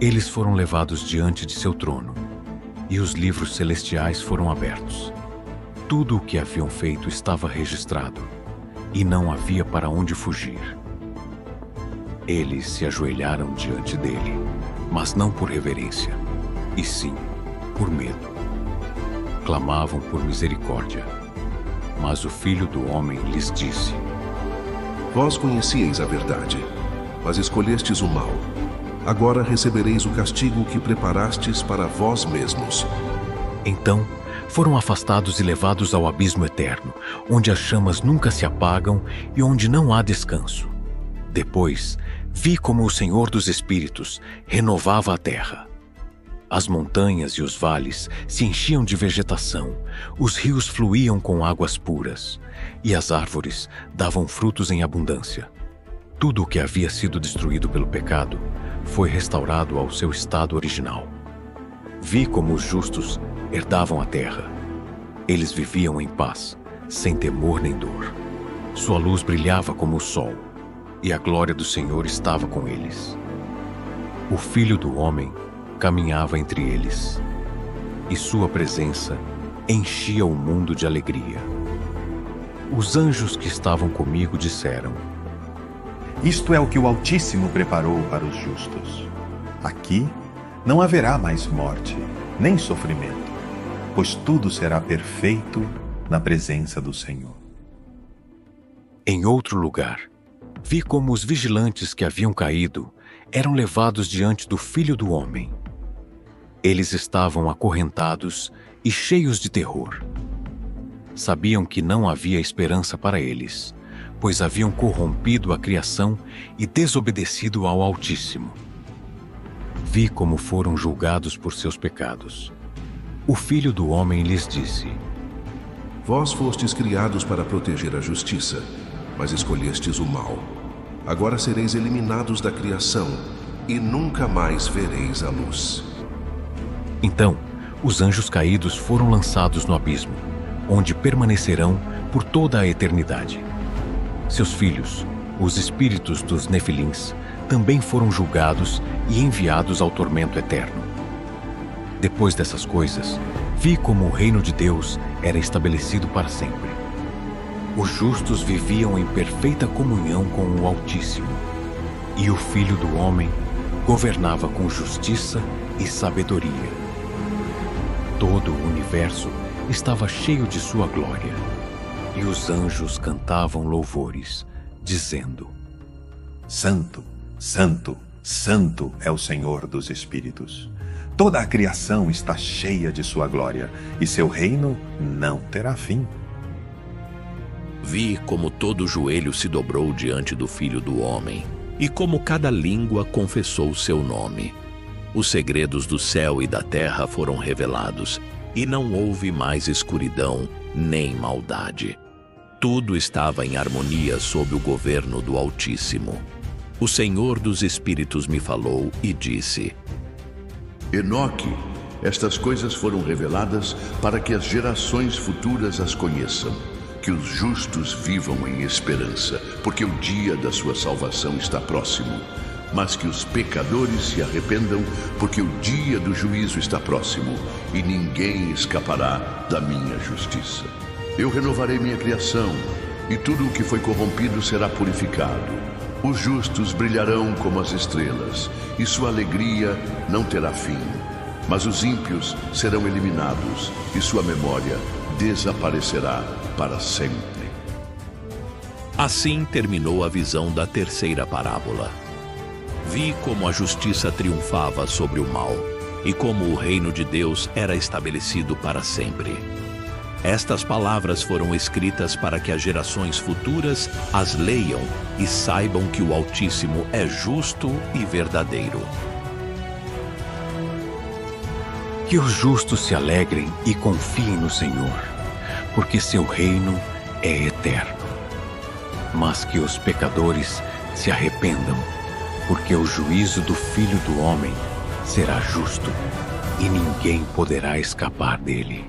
Eles foram levados diante de seu trono, e os livros celestiais foram abertos. Tudo o que haviam feito estava registrado, e não havia para onde fugir. Eles se ajoelharam diante dele, mas não por reverência, e sim por medo. Clamavam por misericórdia, mas o Filho do Homem lhes disse: Vós conhecieis a verdade, mas escolhestes o mal. Agora recebereis o castigo que preparastes para vós mesmos. Então foram afastados e levados ao abismo eterno, onde as chamas nunca se apagam e onde não há descanso. Depois vi como o Senhor dos Espíritos renovava a terra. As montanhas e os vales se enchiam de vegetação, os rios fluíam com águas puras, e as árvores davam frutos em abundância. Tudo o que havia sido destruído pelo pecado foi restaurado ao seu estado original. Vi como os justos herdavam a terra. Eles viviam em paz, sem temor nem dor. Sua luz brilhava como o sol, e a glória do Senhor estava com eles. O Filho do Homem caminhava entre eles, e sua presença enchia o mundo de alegria. Os anjos que estavam comigo disseram: Isto é o que o Altíssimo preparou para os justos. Aqui não haverá mais morte, nem sofrimento, pois tudo será perfeito na presença do Senhor. Em outro lugar, vi como os vigilantes que haviam caído eram levados diante do Filho do Homem. Eles estavam acorrentados e cheios de terror. Sabiam que não havia esperança para eles, pois haviam corrompido a criação e desobedecido ao Altíssimo. Vi como foram julgados por seus pecados. O Filho do Homem lhes disse: Vós fostes criados para proteger a justiça, mas escolhestes o mal. Agora sereis eliminados da criação, e nunca mais vereis a luz. Então, os anjos caídos foram lançados no abismo, onde permanecerão por toda a eternidade. Seus filhos, os espíritos dos Nefilins, também foram julgados e enviados ao tormento eterno. Depois dessas coisas, vi como o reino de Deus era estabelecido para sempre. Os justos viviam em perfeita comunhão com o Altíssimo, e o Filho do Homem governava com justiça e sabedoria. Todo o universo estava cheio de sua glória, e os anjos cantavam louvores, dizendo: Santo, Santo, Santo é o Senhor dos Espíritos. Toda a criação está cheia de sua glória, e seu reino não terá fim. Vi como todo joelho se dobrou diante do Filho do Homem, e como cada língua confessou seu nome. Os segredos do céu e da terra foram revelados, e não houve mais escuridão nem maldade. Tudo estava em harmonia sob o governo do Altíssimo. O Senhor dos Espíritos me falou e disse: Enoque, estas coisas foram reveladas para que as gerações futuras as conheçam, que os justos vivam em esperança, porque o dia da sua salvação está próximo, mas que os pecadores se arrependam, porque o dia do juízo está próximo, e ninguém escapará da minha justiça. Eu renovarei minha criação, e tudo o que foi corrompido será purificado. Os justos brilharão como as estrelas, e sua alegria não terá fim. Mas os ímpios serão eliminados, e sua memória desaparecerá para sempre. Assim terminou a visão da terceira parábola. Vi como a justiça triunfava sobre o mal, e como o reino de Deus era estabelecido para sempre. Estas palavras foram escritas para que as gerações futuras as leiam e saibam que o Altíssimo é justo e verdadeiro. Que os justos se alegrem e confiem no Senhor, porque seu reino é eterno. Mas que os pecadores se arrependam, porque o juízo do Filho do Homem será justo, e ninguém poderá escapar dele.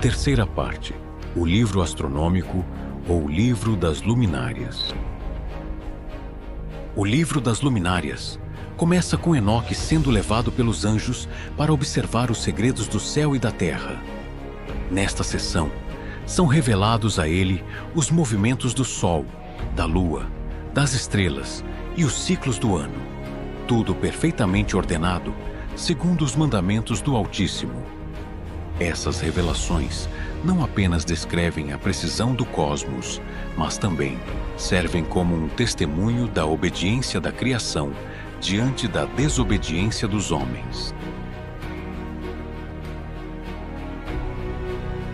Terceira parte: o livro astronômico ou livro das luminárias. O livro das luminárias começa com Enoque sendo levado pelos anjos para observar os segredos do céu e da terra. Nesta sessão, são revelados a ele os movimentos do sol, da lua, das estrelas e os ciclos do ano, tudo perfeitamente ordenado segundo os mandamentos do Altíssimo. Essas revelações não apenas descrevem a precisão do cosmos, mas também servem como um testemunho da obediência da criação diante da desobediência dos homens.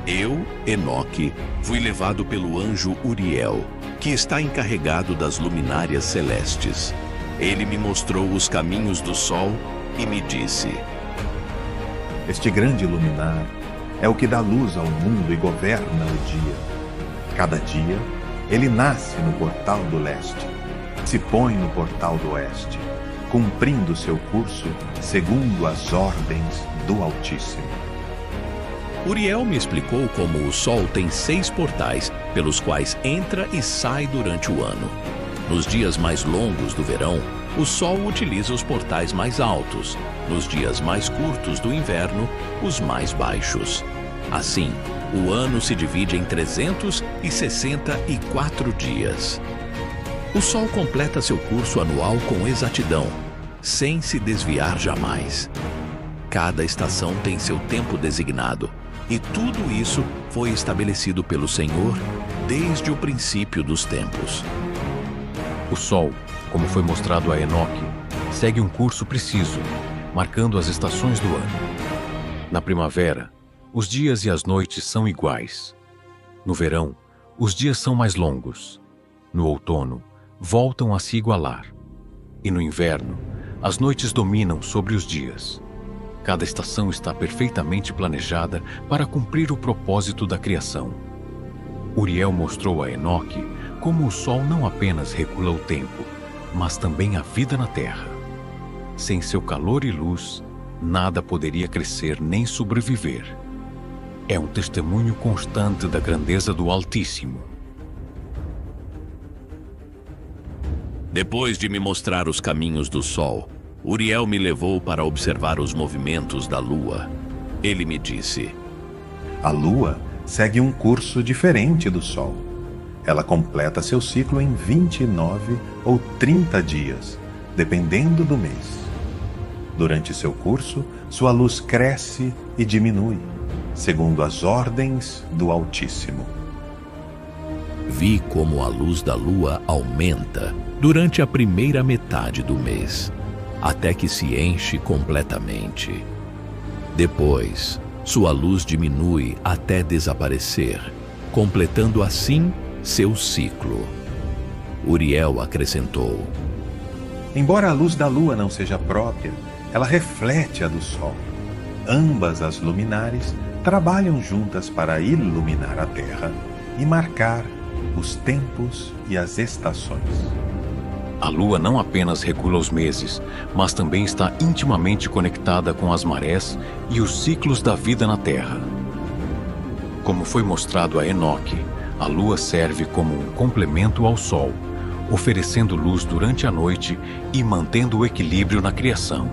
Eu, Enoque, fui levado pelo anjo Uriel, que está encarregado das luminárias celestes. Ele me mostrou os caminhos do sol e me disse: Este grande luminar é o que dá luz ao mundo e governa o dia. Cada dia, ele nasce no portal do leste, se põe no portal do oeste, cumprindo seu curso segundo as ordens do Altíssimo. Uriel me explicou como o Sol tem 6 portais, pelos quais entra e sai durante o ano. Nos dias mais longos do verão, o Sol utiliza os portais mais altos. Nos dias mais curtos do inverno, os mais baixos. Assim, o ano se divide em 364 dias. O Sol completa seu curso anual com exatidão, sem se desviar jamais. Cada estação tem seu tempo designado, e tudo isso foi estabelecido pelo Senhor desde o princípio dos tempos. O Sol, como foi mostrado a Enoque, segue um curso preciso, marcando as estações do ano. Na primavera, os dias e as noites são iguais. No verão, os dias são mais longos. No outono, voltam a se igualar. E no inverno, as noites dominam sobre os dias. Cada estação está perfeitamente planejada para cumprir o propósito da criação. Uriel mostrou a Enoque como o Sol não apenas regula o tempo, mas também a vida na Terra. Sem seu calor e luz, nada poderia crescer nem sobreviver. É um testemunho constante da grandeza do Altíssimo. Depois de me mostrar os caminhos do Sol, Uriel me levou para observar os movimentos da Lua. Ele me disse: A Lua segue um curso diferente do Sol. Ela completa seu ciclo em 29 ou 30 dias, dependendo do mês. Durante seu curso, sua luz cresce e diminui, segundo as ordens do Altíssimo. Vi como a luz da Lua aumenta durante a primeira metade do mês, até que se enche completamente. Depois, sua luz diminui até desaparecer, completando assim seu ciclo. Uriel acrescentou: Embora a luz da Lua não seja própria, ela reflete a do Sol. ambas as luminares trabalham juntas para iluminar a terra e marcar os tempos e as estações. A Lua não apenas regula os meses, mas também está intimamente conectada com as marés e os ciclos da vida na Terra. Como foi mostrado a Enoque, a Lua serve como um complemento ao Sol, oferecendo luz durante a noite e mantendo o equilíbrio na criação.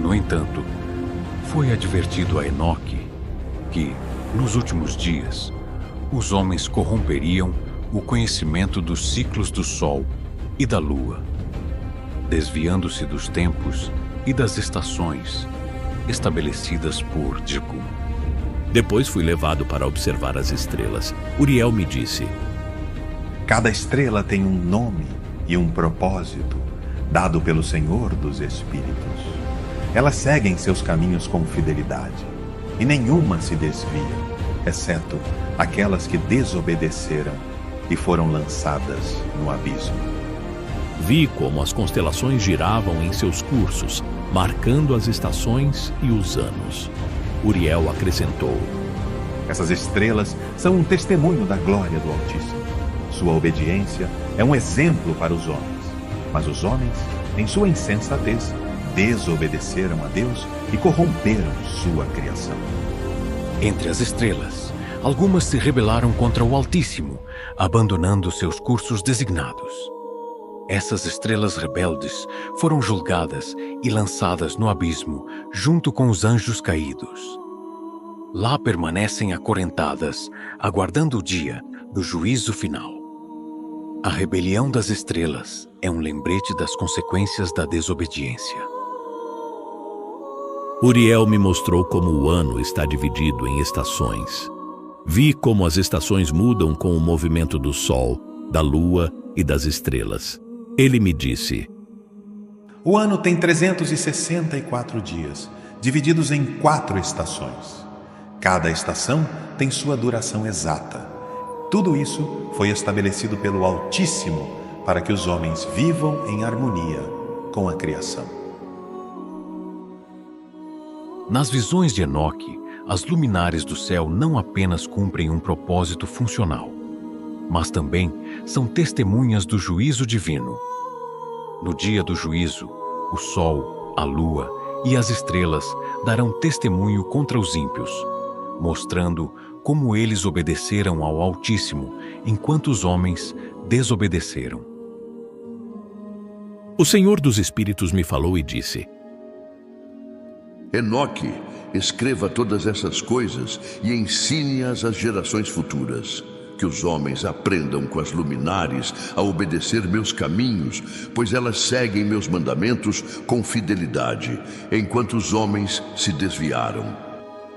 No entanto, foi advertido a Enoque que, nos últimos dias, os homens corromperiam o conhecimento dos ciclos do Sol e da Lua, desviando-se dos tempos e das estações estabelecidas por Diku. Depois fui levado para observar as estrelas. Uriel me disse: Cada estrela tem um nome e um propósito, dado pelo Senhor dos Espíritos. Elas seguem seus caminhos com fidelidade, e nenhuma se desvia, exceto aquelas que desobedeceram e foram lançadas no abismo. Vi como as constelações giravam em seus cursos, marcando as estações e os anos. Uriel acrescentou: Essas estrelas são um testemunho da glória do Altíssimo. Sua obediência é um exemplo para os homens. Mas os homens, em sua insensatez, desobedeceram a Deus e corromperam sua criação. Entre as estrelas, algumas se rebelaram contra o Altíssimo, abandonando seus cursos designados. Essas estrelas rebeldes foram julgadas e lançadas no abismo junto com os anjos caídos. Lá permanecem acorrentadas, aguardando o dia do juízo final. A rebelião das estrelas é um lembrete das consequências da desobediência. Uriel me mostrou como o ano está dividido em estações. Vi como as estações mudam com o movimento do Sol, da Lua e das estrelas. Ele me disse: O ano tem 364 dias, divididos em 4 estações. Cada estação tem sua duração exata. Tudo isso foi estabelecido pelo Altíssimo para que os homens vivam em harmonia com a criação. Nas visões de Enoque, as luminares do céu não apenas cumprem um propósito funcional, mas também são testemunhas do juízo divino. No dia do juízo, o Sol, a Lua e as estrelas darão testemunho contra os ímpios, mostrando como eles obedeceram ao Altíssimo, enquanto os homens desobedeceram. O Senhor dos Espíritos me falou e disse: Enoque, escreva todas essas coisas e ensine-as às gerações futuras. Que os homens aprendam com as luminares a obedecer meus caminhos, pois elas seguem meus mandamentos com fidelidade, enquanto os homens se desviaram.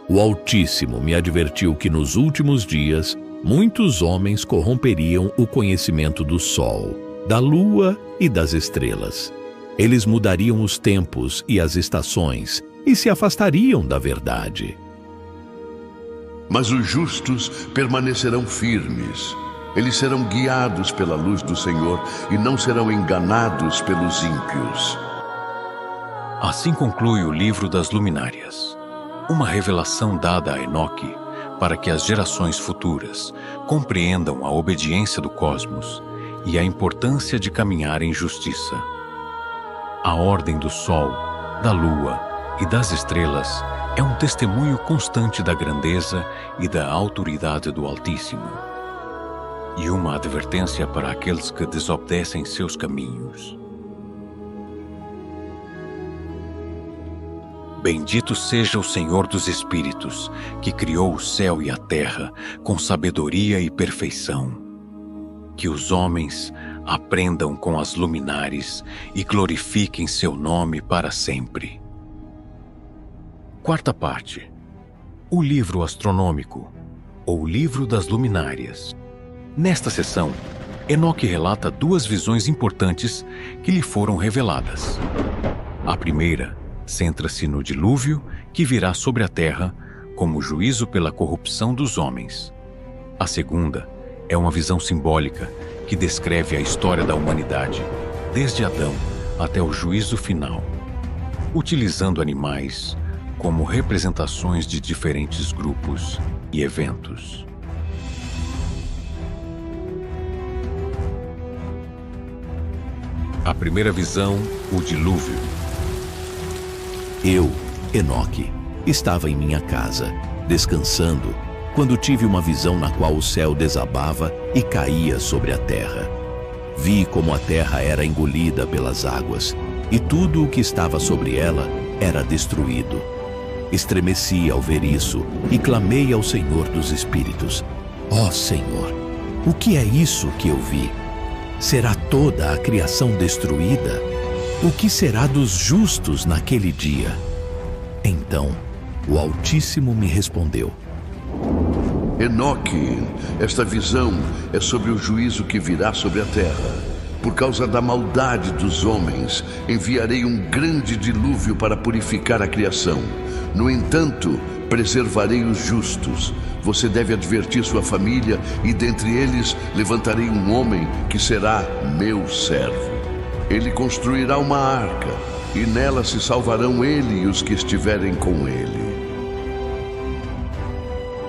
O Altíssimo me advertiu que nos últimos dias muitos homens corromperiam o conhecimento do Sol, da Lua e das estrelas. Eles mudariam os tempos e as estações e se afastariam da verdade. Mas os justos permanecerão firmes. Eles serão guiados pela luz do Senhor e não serão enganados pelos ímpios. Assim conclui o livro das luminárias, uma revelação dada a Enoque para que as gerações futuras compreendam a obediência do cosmos e a importância de caminhar em justiça. A ordem do Sol, da Lua e das estrelas é um testemunho constante da grandeza e da autoridade do Altíssimo, e uma advertência para aqueles que desobedecem seus caminhos. Bendito seja o Senhor dos Espíritos, que criou o céu e a terra com sabedoria e perfeição. Que os homens aprendam com as luminares e glorifiquem seu nome para sempre. Quarta parte. O livro astronômico, ou livro das luminárias. Nesta sessão, Enoque relata 2 visões importantes que lhe foram reveladas. A primeira centra-se no dilúvio que virá sobre a terra como juízo pela corrupção dos homens. A segunda é uma visão simbólica que descreve a história da humanidade, desde Adão até o juízo final, utilizando animais, como representações de diferentes grupos e eventos. A primeira visão, o dilúvio. Eu, Enoque, estava em minha casa, descansando, quando tive uma visão na qual o céu desabava e caía sobre a terra. Vi como a terra era engolida pelas águas, e tudo o que estava sobre ela era destruído. Estremeci ao ver isso e clamei ao Senhor dos Espíritos: ó Senhor, o que é isso que eu vi? Será toda a criação destruída? O que será dos justos naquele dia? Então, o Altíssimo me respondeu: Enoque, esta visão é sobre o juízo que virá sobre a terra. Por causa da maldade dos homens, enviarei um grande dilúvio para purificar a criação. No entanto, preservarei os justos. Você deve advertir sua família, e dentre eles levantarei um homem que será meu servo. Ele construirá uma arca, e nela se salvarão ele e os que estiverem com ele.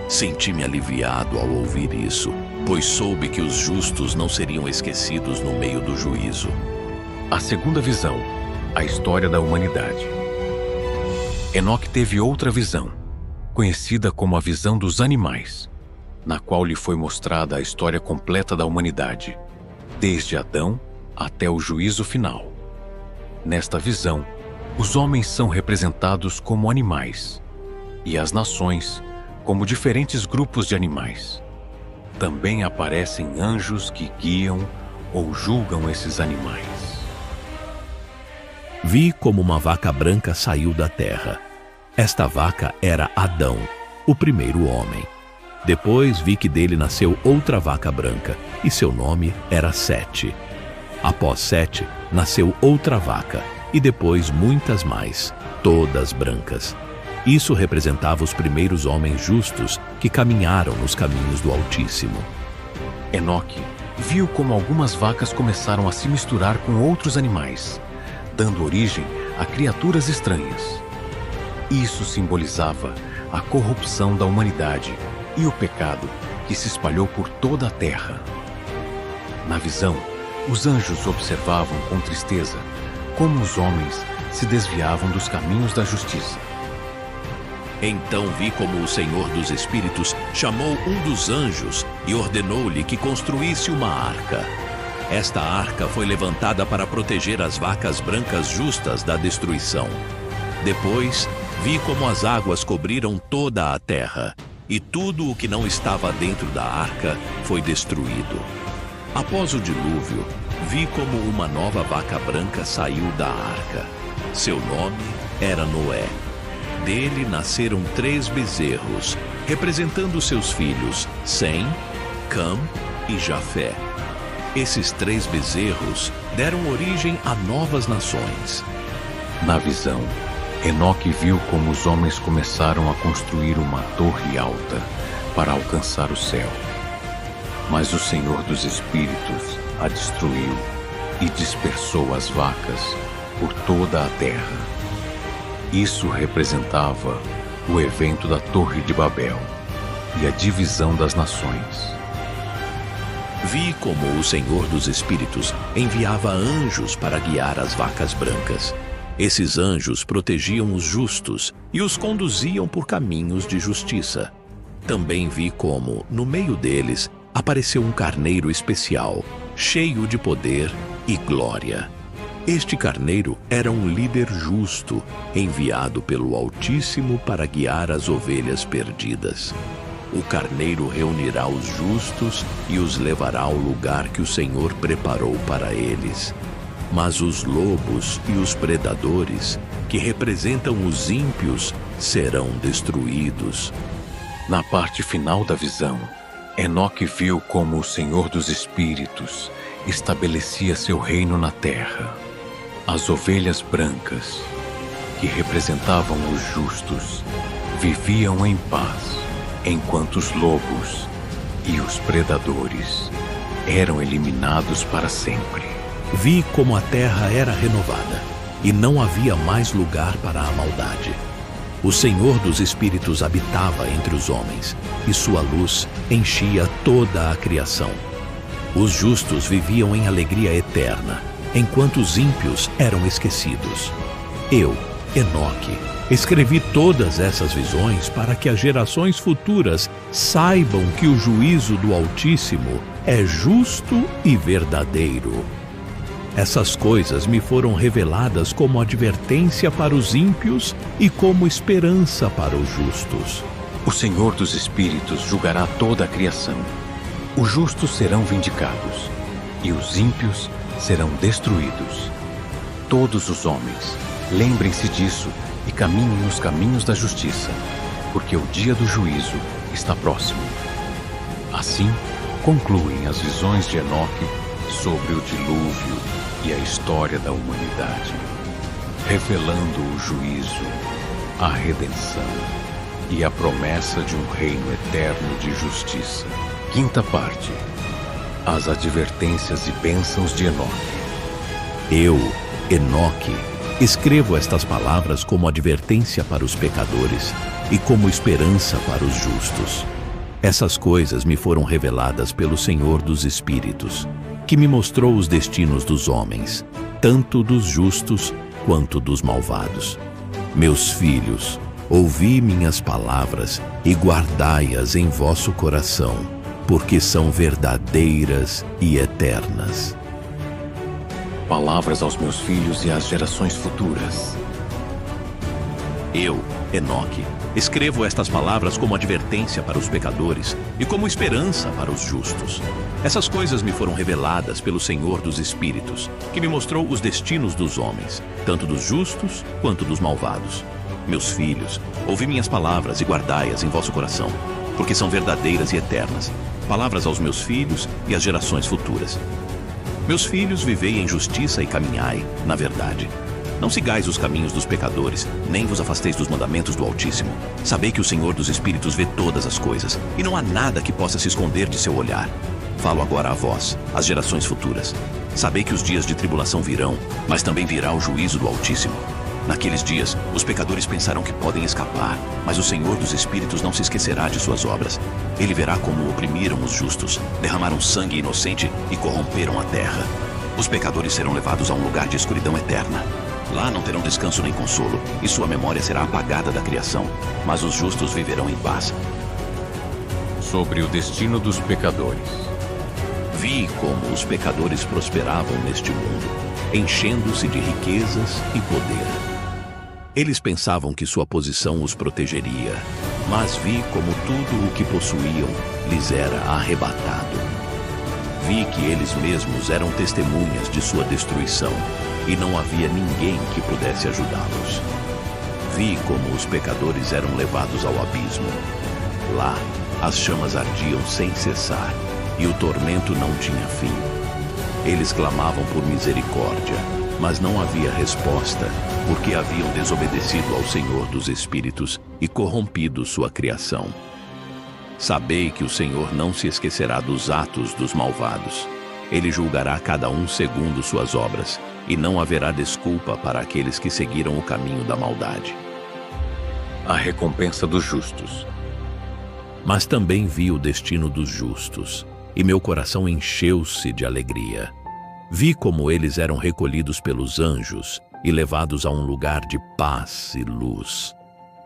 Senti-me aliviado ao ouvir isso, pois soube que os justos não seriam esquecidos no meio do juízo. A segunda visão, a história da humanidade. Enoque teve outra visão, conhecida como a visão dos animais, na qual lhe foi mostrada a história completa da humanidade, desde Adão até o juízo final. Nesta visão, os homens são representados como animais, e as nações como diferentes grupos de animais. Também aparecem anjos que guiam ou julgam esses animais. Vi como uma vaca branca saiu da terra. Esta vaca era Adão, o primeiro homem. Depois vi que dele nasceu outra vaca branca, e seu nome era Sete. Após Sete, nasceu outra vaca, e depois muitas mais, todas brancas. Isso representava os primeiros homens justos que caminharam nos caminhos do Altíssimo. Enoque viu como algumas vacas começaram a se misturar com outros animais, dando origem a criaturas estranhas. Isso simbolizava a corrupção da humanidade e o pecado que se espalhou por toda a terra. Na visão, os anjos observavam com tristeza como os homens se desviavam dos caminhos da justiça. Então vi como o Senhor dos Espíritos chamou um dos anjos e ordenou-lhe que construísse uma arca. Esta arca foi levantada para proteger as vacas brancas justas da destruição. Depois, vi como as águas cobriram toda a terra, e tudo o que não estava dentro da arca foi destruído. Após o dilúvio, vi como uma nova vaca branca saiu da arca. Seu nome era Noé. Dele nasceram 3 bezerros, representando seus filhos, Sem, Cam e Jafé. Esses 3 bezerros deram origem a novas nações. Na visão, Enoque viu como os homens começaram a construir uma torre alta para alcançar o céu. Mas o Senhor dos Espíritos a destruiu e dispersou as vacas por toda a terra. Isso representava o evento da Torre de Babel e a divisão das nações. Vi como o Senhor dos Espíritos enviava anjos para guiar as vacas brancas. Esses anjos protegiam os justos e os conduziam por caminhos de justiça. Também vi como, no meio deles, apareceu um carneiro especial, cheio de poder e glória. Este carneiro era um líder justo, enviado pelo Altíssimo para guiar as ovelhas perdidas. O carneiro reunirá os justos e os levará ao lugar que o Senhor preparou para eles. Mas os lobos e os predadores, que representam os ímpios, serão destruídos. Na parte final da visão, Enoque viu como o Senhor dos Espíritos estabelecia seu reino na terra. As ovelhas brancas, que representavam os justos, viviam em paz, enquanto os lobos e os predadores eram eliminados para sempre. Vi como a terra era renovada, e não havia mais lugar para a maldade. O Senhor dos Espíritos habitava entre os homens, e sua luz enchia toda a criação. Os justos viviam em alegria eterna, enquanto os ímpios eram esquecidos. Eu, Enoque, escrevi todas essas visões para que as gerações futuras saibam que o juízo do Altíssimo é justo e verdadeiro. Essas coisas me foram reveladas como advertência para os ímpios e como esperança para os justos. O Senhor dos Espíritos julgará toda a criação. Os justos serão vindicados, e os ímpios serão destruídos. Todos os homens, lembrem-se disso e caminhem nos caminhos da justiça, porque o dia do juízo está próximo. Assim, concluem as visões de Enoque sobre o dilúvio e a história da humanidade, revelando o juízo, a redenção e a promessa de um reino eterno de justiça. Quinta parte. As advertências e bênçãos de Enoque. Eu, Enoque, escrevo estas palavras como advertência para os pecadores e como esperança para os justos. Essas coisas me foram reveladas pelo Senhor dos Espíritos, que me mostrou os destinos dos homens, tanto dos justos quanto dos malvados. Meus filhos, ouvi minhas palavras e guardai-as em vosso coração, porque são verdadeiras e eternas. Palavras aos meus filhos e às gerações futuras. Eu, Enoque, escrevo estas palavras como advertência para os pecadores e como esperança para os justos. Essas coisas me foram reveladas pelo Senhor dos Espíritos, que me mostrou os destinos dos homens, tanto dos justos quanto dos malvados. Meus filhos, ouvi minhas palavras e guardai-as em vosso coração, porque são verdadeiras e eternas. Palavras aos meus filhos e às gerações futuras. Meus filhos, vivei em justiça e caminhai na verdade. Não sigais os caminhos dos pecadores, nem vos afasteis dos mandamentos do Altíssimo. Sabei que o Senhor dos Espíritos vê todas as coisas, e não há nada que possa se esconder de seu olhar. Falo agora a vós, às gerações futuras. Sabei que os dias de tribulação virão, mas também virá o juízo do Altíssimo. Naqueles dias, os pecadores pensarão que podem escapar, mas o Senhor dos Espíritos não se esquecerá de suas obras. Ele verá como oprimiram os justos, derramaram sangue inocente e corromperam a terra. Os pecadores serão levados a um lugar de escuridão eterna. Lá não terão descanso nem consolo, e sua memória será apagada da criação, mas os justos viverão em paz. Sobre o destino dos pecadores. Vi como os pecadores prosperavam neste mundo, enchendo-se de riquezas e poder. Eles pensavam que sua posição os protegeria, mas vi como tudo o que possuíam lhes era arrebatado. Vi que eles mesmos eram testemunhas de sua destruição, e não havia ninguém que pudesse ajudá-los. Vi como os pecadores eram levados ao abismo. Lá, as chamas ardiam sem cessar, e o tormento não tinha fim. Eles clamavam por misericórdia, mas não havia resposta, porque haviam desobedecido ao Senhor dos Espíritos e corrompido sua criação. Sabei que o Senhor não se esquecerá dos atos dos malvados. Ele julgará cada um segundo suas obras, e não haverá desculpa para aqueles que seguiram o caminho da maldade. A recompensa dos justos. Mas também vi o destino dos justos, e meu coração encheu-se de alegria. Vi como eles eram recolhidos pelos anjos e levados a um lugar de paz e luz.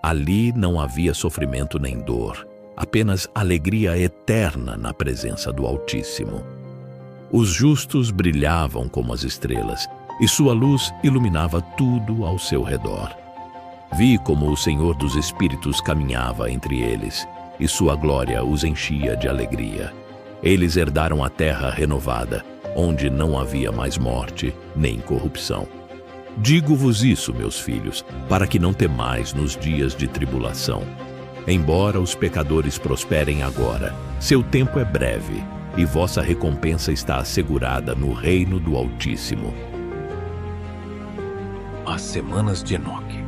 Ali não havia sofrimento nem dor, apenas alegria eterna na presença do Altíssimo. Os justos brilhavam como as estrelas, e sua luz iluminava tudo ao seu redor. Vi como o Senhor dos Espíritos caminhava entre eles, e sua glória os enchia de alegria. Eles herdaram a terra renovada, onde não havia mais morte nem corrupção. Digo-vos isso, meus filhos, para que não temais nos dias de tribulação. Embora os pecadores prosperem agora, seu tempo é breve, e vossa recompensa está assegurada no reino do Altíssimo. As semanas de Enoque.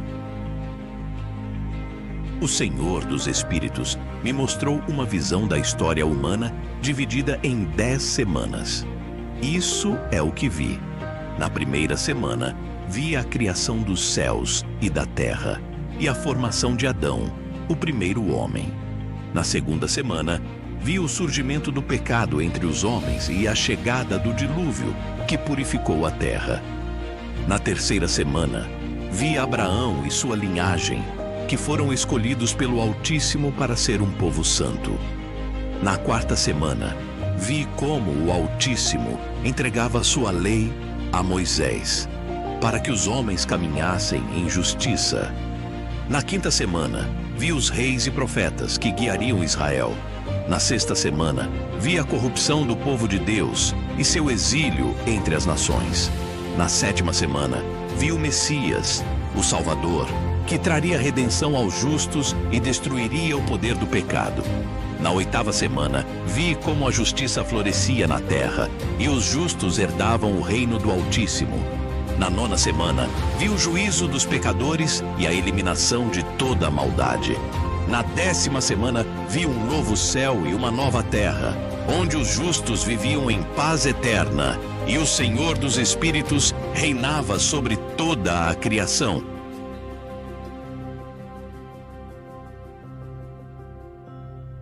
O Senhor dos Espíritos me mostrou uma visão da história humana dividida em 10 semanas. Isso é o que vi. Na primeira semana, vi a criação dos céus e da terra. e a formação de Adão, o primeiro homem. Na segunda semana, vi o surgimento do pecado entre os homens e a chegada do dilúvio, que purificou a terra. Na terceira semana, vi Abraão e sua linhagem, que foram escolhidos pelo Altíssimo para ser um povo santo. Na quarta semana, vi como o Altíssimo entregava sua lei a Moisés, para que os homens caminhassem em justiça. Na quinta semana, vi os reis e profetas que guiariam Israel. Na sexta semana, vi a corrupção do povo de Deus e seu exílio entre as nações. Na sétima semana, vi o Messias, o Salvador, que traria redenção aos justos e destruiria o poder do pecado. Na oitava semana, vi como a justiça florescia na terra e os justos herdavam o reino do Altíssimo. Na nona semana, vi o juízo dos pecadores e a eliminação de toda a maldade. Na décima semana, vi um novo céu e uma nova terra, onde os justos viviam em paz eterna e o Senhor dos Espíritos reinava sobre toda a criação.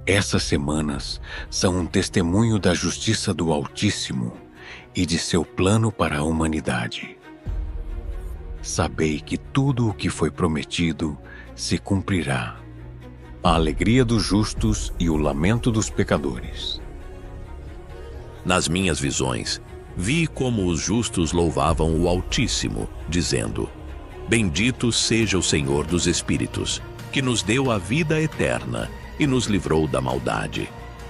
Essas semanas são um testemunho da justiça do Altíssimo e de seu plano para a humanidade. Sabei que tudo o que foi prometido se cumprirá. A alegria dos justos e o lamento dos pecadores. Nas minhas visões, vi como os justos louvavam o Altíssimo, dizendo: Bendito seja o Senhor dos Espíritos, que nos deu a vida eterna e nos livrou da maldade.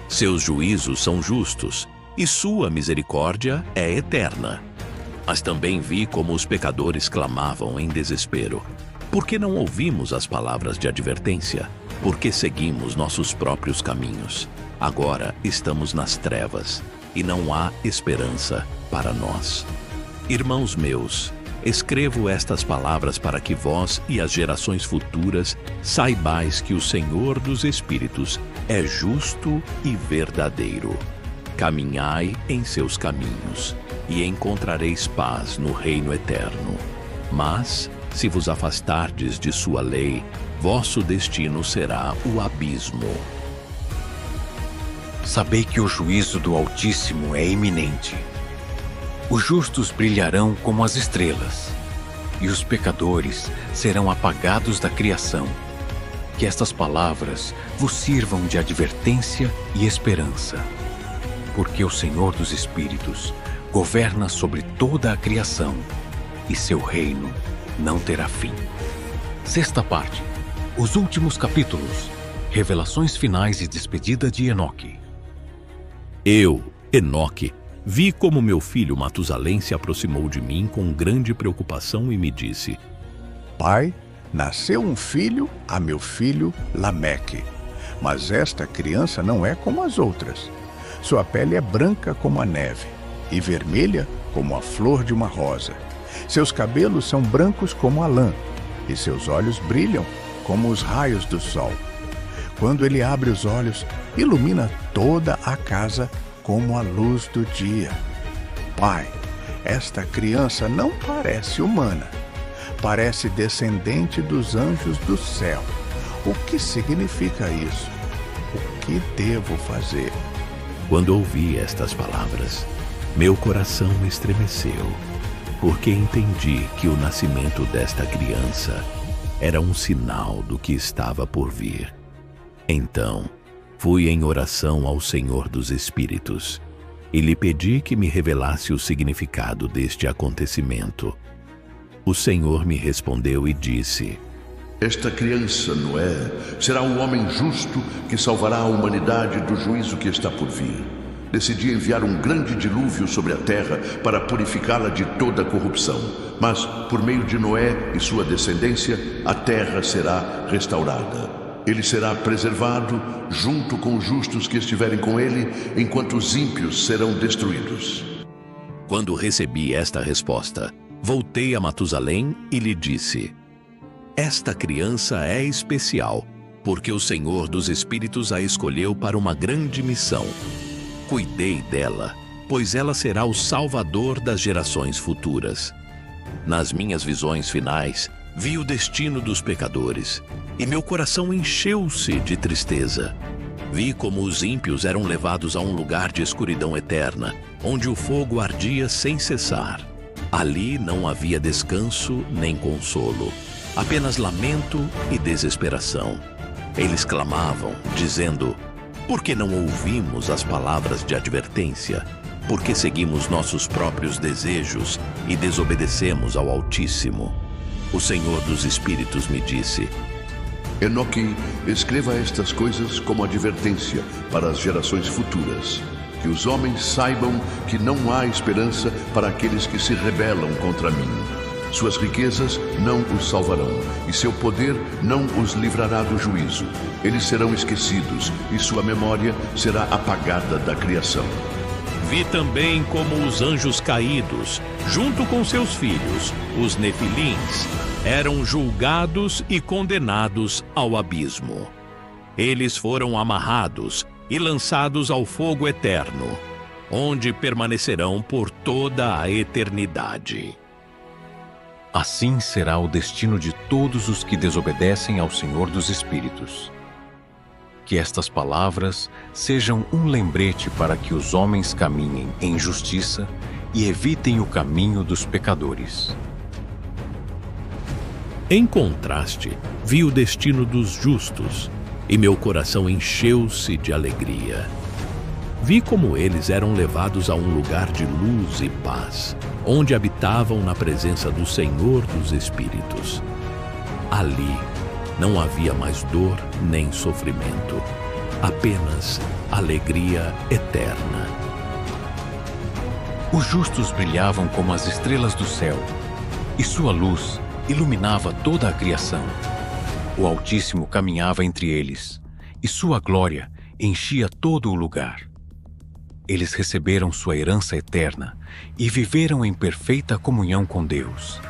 Seus juízos são justos, e sua misericórdia é eterna. Mas também vi como os pecadores clamavam em desespero. Por que não ouvimos as palavras de advertência? Por que seguimos nossos próprios caminhos? Agora estamos nas trevas, e não há esperança para nós. Irmãos meus, escrevo estas palavras para que vós e as gerações futuras saibais que o Senhor dos Espíritos é justo e verdadeiro. Caminhai em seus caminhos, e encontrareis paz no reino eterno. Mas, se vos afastardes de sua lei, vosso destino será o abismo. Sabei que o juízo do Altíssimo é iminente. Os justos brilharão como as estrelas, e os pecadores serão apagados da criação. Que estas palavras vos sirvam de advertência e esperança. Porque o Senhor dos Espíritos governa sobre toda a criação, e seu reino não terá fim. Sexta parte. Os últimos capítulos. Revelações finais e despedida de Enoque. Eu, Enoque, vi como meu filho Matusalém se aproximou de mim com grande preocupação e me disse: Pai, nasceu um filho a meu filho Lameque. Mas esta criança não é como as outras. Sua pele é branca como a neve e vermelha como a flor de uma rosa. Seus cabelos são brancos como a lã e seus olhos brilham como os raios do sol. Quando ele abre os olhos, ilumina toda a casa como a luz do dia. Pai, esta criança não parece humana. Parece descendente dos anjos do céu. O que significa isso? O que devo fazer? Quando ouvi estas palavras, meu coração estremeceu, porque entendi que o nascimento desta criança era um sinal do que estava por vir. Então, fui em oração ao Senhor dos Espíritos e lhe pedi que me revelasse o significado deste acontecimento. O Senhor me respondeu e disse: Esta criança, Noé, será um homem justo que salvará a humanidade do juízo que está por vir. Decidi enviar um grande dilúvio sobre a terra para purificá-la de toda a corrupção. Mas, por meio de Noé e sua descendência, a terra será restaurada. Ele será preservado junto com os justos que estiverem com ele, enquanto os ímpios serão destruídos. Quando recebi esta resposta, voltei a Matusalém e lhe disse: Esta criança é especial, porque o Senhor dos Espíritos a escolheu para uma grande missão. Cuidei dela, pois ela será o salvador das gerações futuras. Nas minhas visões finais, vi o destino dos pecadores, e meu coração encheu-se de tristeza. Vi como os ímpios eram levados a um lugar de escuridão eterna, onde o fogo ardia sem cessar. Ali não havia descanso nem consolo, apenas lamento e desesperação. Eles clamavam, dizendo: por que não ouvimos as palavras de advertência? Por que seguimos nossos próprios desejos e desobedecemos ao Altíssimo? O Senhor dos Espíritos me disse: Enoque, escreva estas coisas como advertência para as gerações futuras, que os homens saibam que não há esperança para aqueles que se rebelam contra mim. Suas riquezas não os salvarão, e seu poder não os livrará do juízo. Eles serão esquecidos, e sua memória será apagada da criação. Vi também como os anjos caídos, junto com seus filhos, os nefilins, eram julgados e condenados ao abismo. Eles foram amarrados e lançados ao fogo eterno, onde permanecerão por toda a eternidade. Assim será o destino de todos os que desobedecem ao Senhor dos Espíritos. Que estas palavras sejam um lembrete para que os homens caminhem em justiça e evitem o caminho dos pecadores. Em contraste, vi o destino dos justos, e meu coração encheu-se de alegria. Vi como eles eram levados a um lugar de luz e paz, onde habitavam na presença do Senhor dos Espíritos. Ali não havia mais dor nem sofrimento, apenas alegria eterna. Os justos brilhavam como as estrelas do céu, e sua luz iluminava toda a criação. O Altíssimo caminhava entre eles, e sua glória enchia todo o lugar. Eles receberam sua herança eterna e viveram em perfeita comunhão com Deus.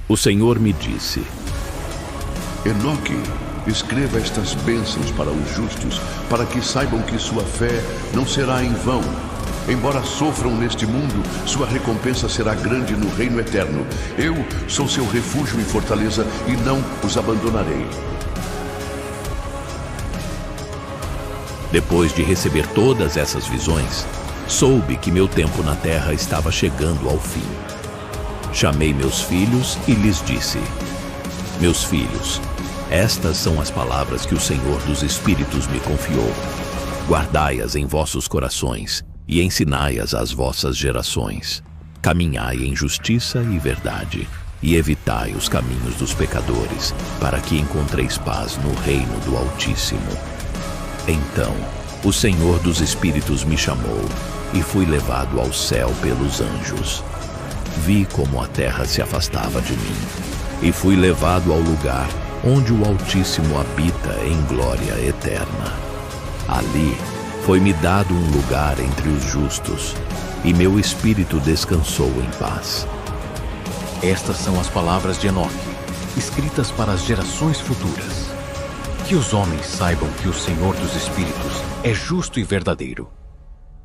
O Senhor me disse: Enoque, escreva estas bênçãos para os justos, para que saibam que sua fé não será em vão. Embora sofram neste mundo, sua recompensa será grande no reino eterno. Eu sou seu refúgio e fortaleza, e não os abandonarei. Depois de receber todas essas visões, soube que meu tempo na terra estava chegando ao fim. Chamei meus filhos e lhes disse: meus filhos, estas são as palavras que o Senhor dos Espíritos me confiou. Guardai-as em vossos corações e ensinai-as às vossas gerações. Caminhai em justiça e verdade, e evitai os caminhos dos pecadores, para que encontreis paz no reino do Altíssimo. Então, o Senhor dos Espíritos me chamou, e fui levado ao céu pelos anjos. Vi como a terra se afastava de mim, e fui levado ao lugar onde o Altíssimo habita em glória eterna. Ali foi-me dado um lugar entre os justos, e meu espírito descansou em paz. Estas são as palavras de Enoque, escritas para as gerações futuras. Que os homens saibam que o Senhor dos Espíritos é justo e verdadeiro.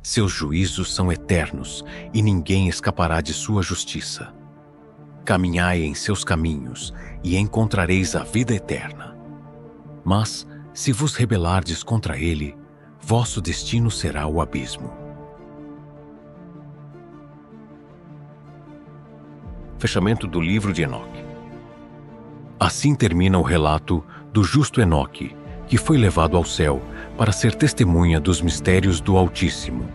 Seus juízos são eternos, e ninguém escapará de sua justiça. Caminhai em seus caminhos, e encontrareis a vida eterna. Mas, se vos rebelardes contra ele, vosso destino será o abismo. Fechamento do livro de Enoque. Assim termina o relato do justo Enoque, que foi levado ao céu para ser testemunha dos mistérios do Altíssimo.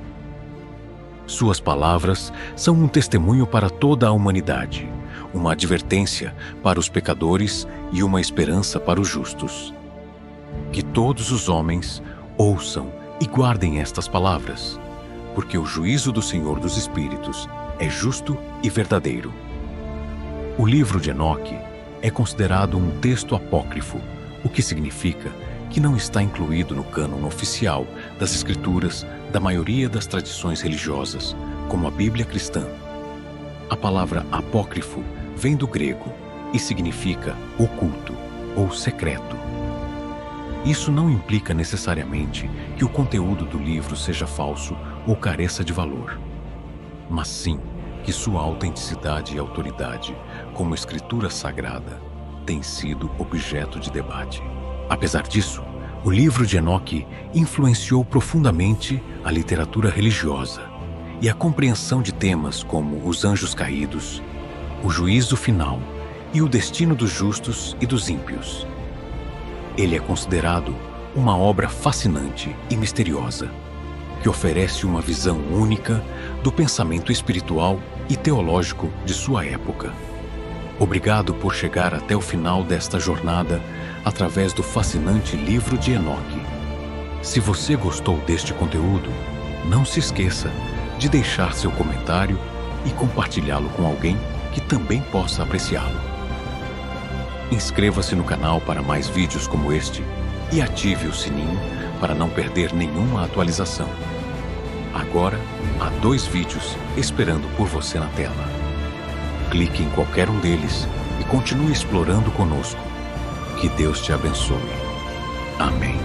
Suas palavras são um testemunho para toda a humanidade, uma advertência para os pecadores e uma esperança para os justos. Que todos os homens ouçam e guardem estas palavras, porque o juízo do Senhor dos Espíritos é justo e verdadeiro. O livro de Enoque é considerado um texto apócrifo, o que significa que não está incluído no cânon oficial das escrituras da maioria das tradições religiosas, como a Bíblia cristã. A palavra apócrifo vem do grego e significa oculto ou secreto. Isso não implica necessariamente que o conteúdo do livro seja falso ou careça de valor, mas sim que sua autenticidade e autoridade como escritura sagrada tem sido objeto de debate. Apesar disso, o livro de Enoque influenciou profundamente a literatura religiosa e a compreensão de temas como os anjos caídos, o juízo final e o destino dos justos e dos ímpios. Ele é considerado uma obra fascinante e misteriosa, que oferece uma visão única do pensamento espiritual e teológico de sua época. Obrigado por chegar até o final desta jornada através do fascinante livro de Enoque. Se você gostou deste conteúdo, não se esqueça de deixar seu comentário e compartilhá-lo com alguém que também possa apreciá-lo. Inscreva-se no canal para mais vídeos como este e ative o sininho para não perder nenhuma atualização. Agora, há 2 vídeos esperando por você na tela. Clique em qualquer um deles e continue explorando conosco. Que Deus te abençoe. Amém.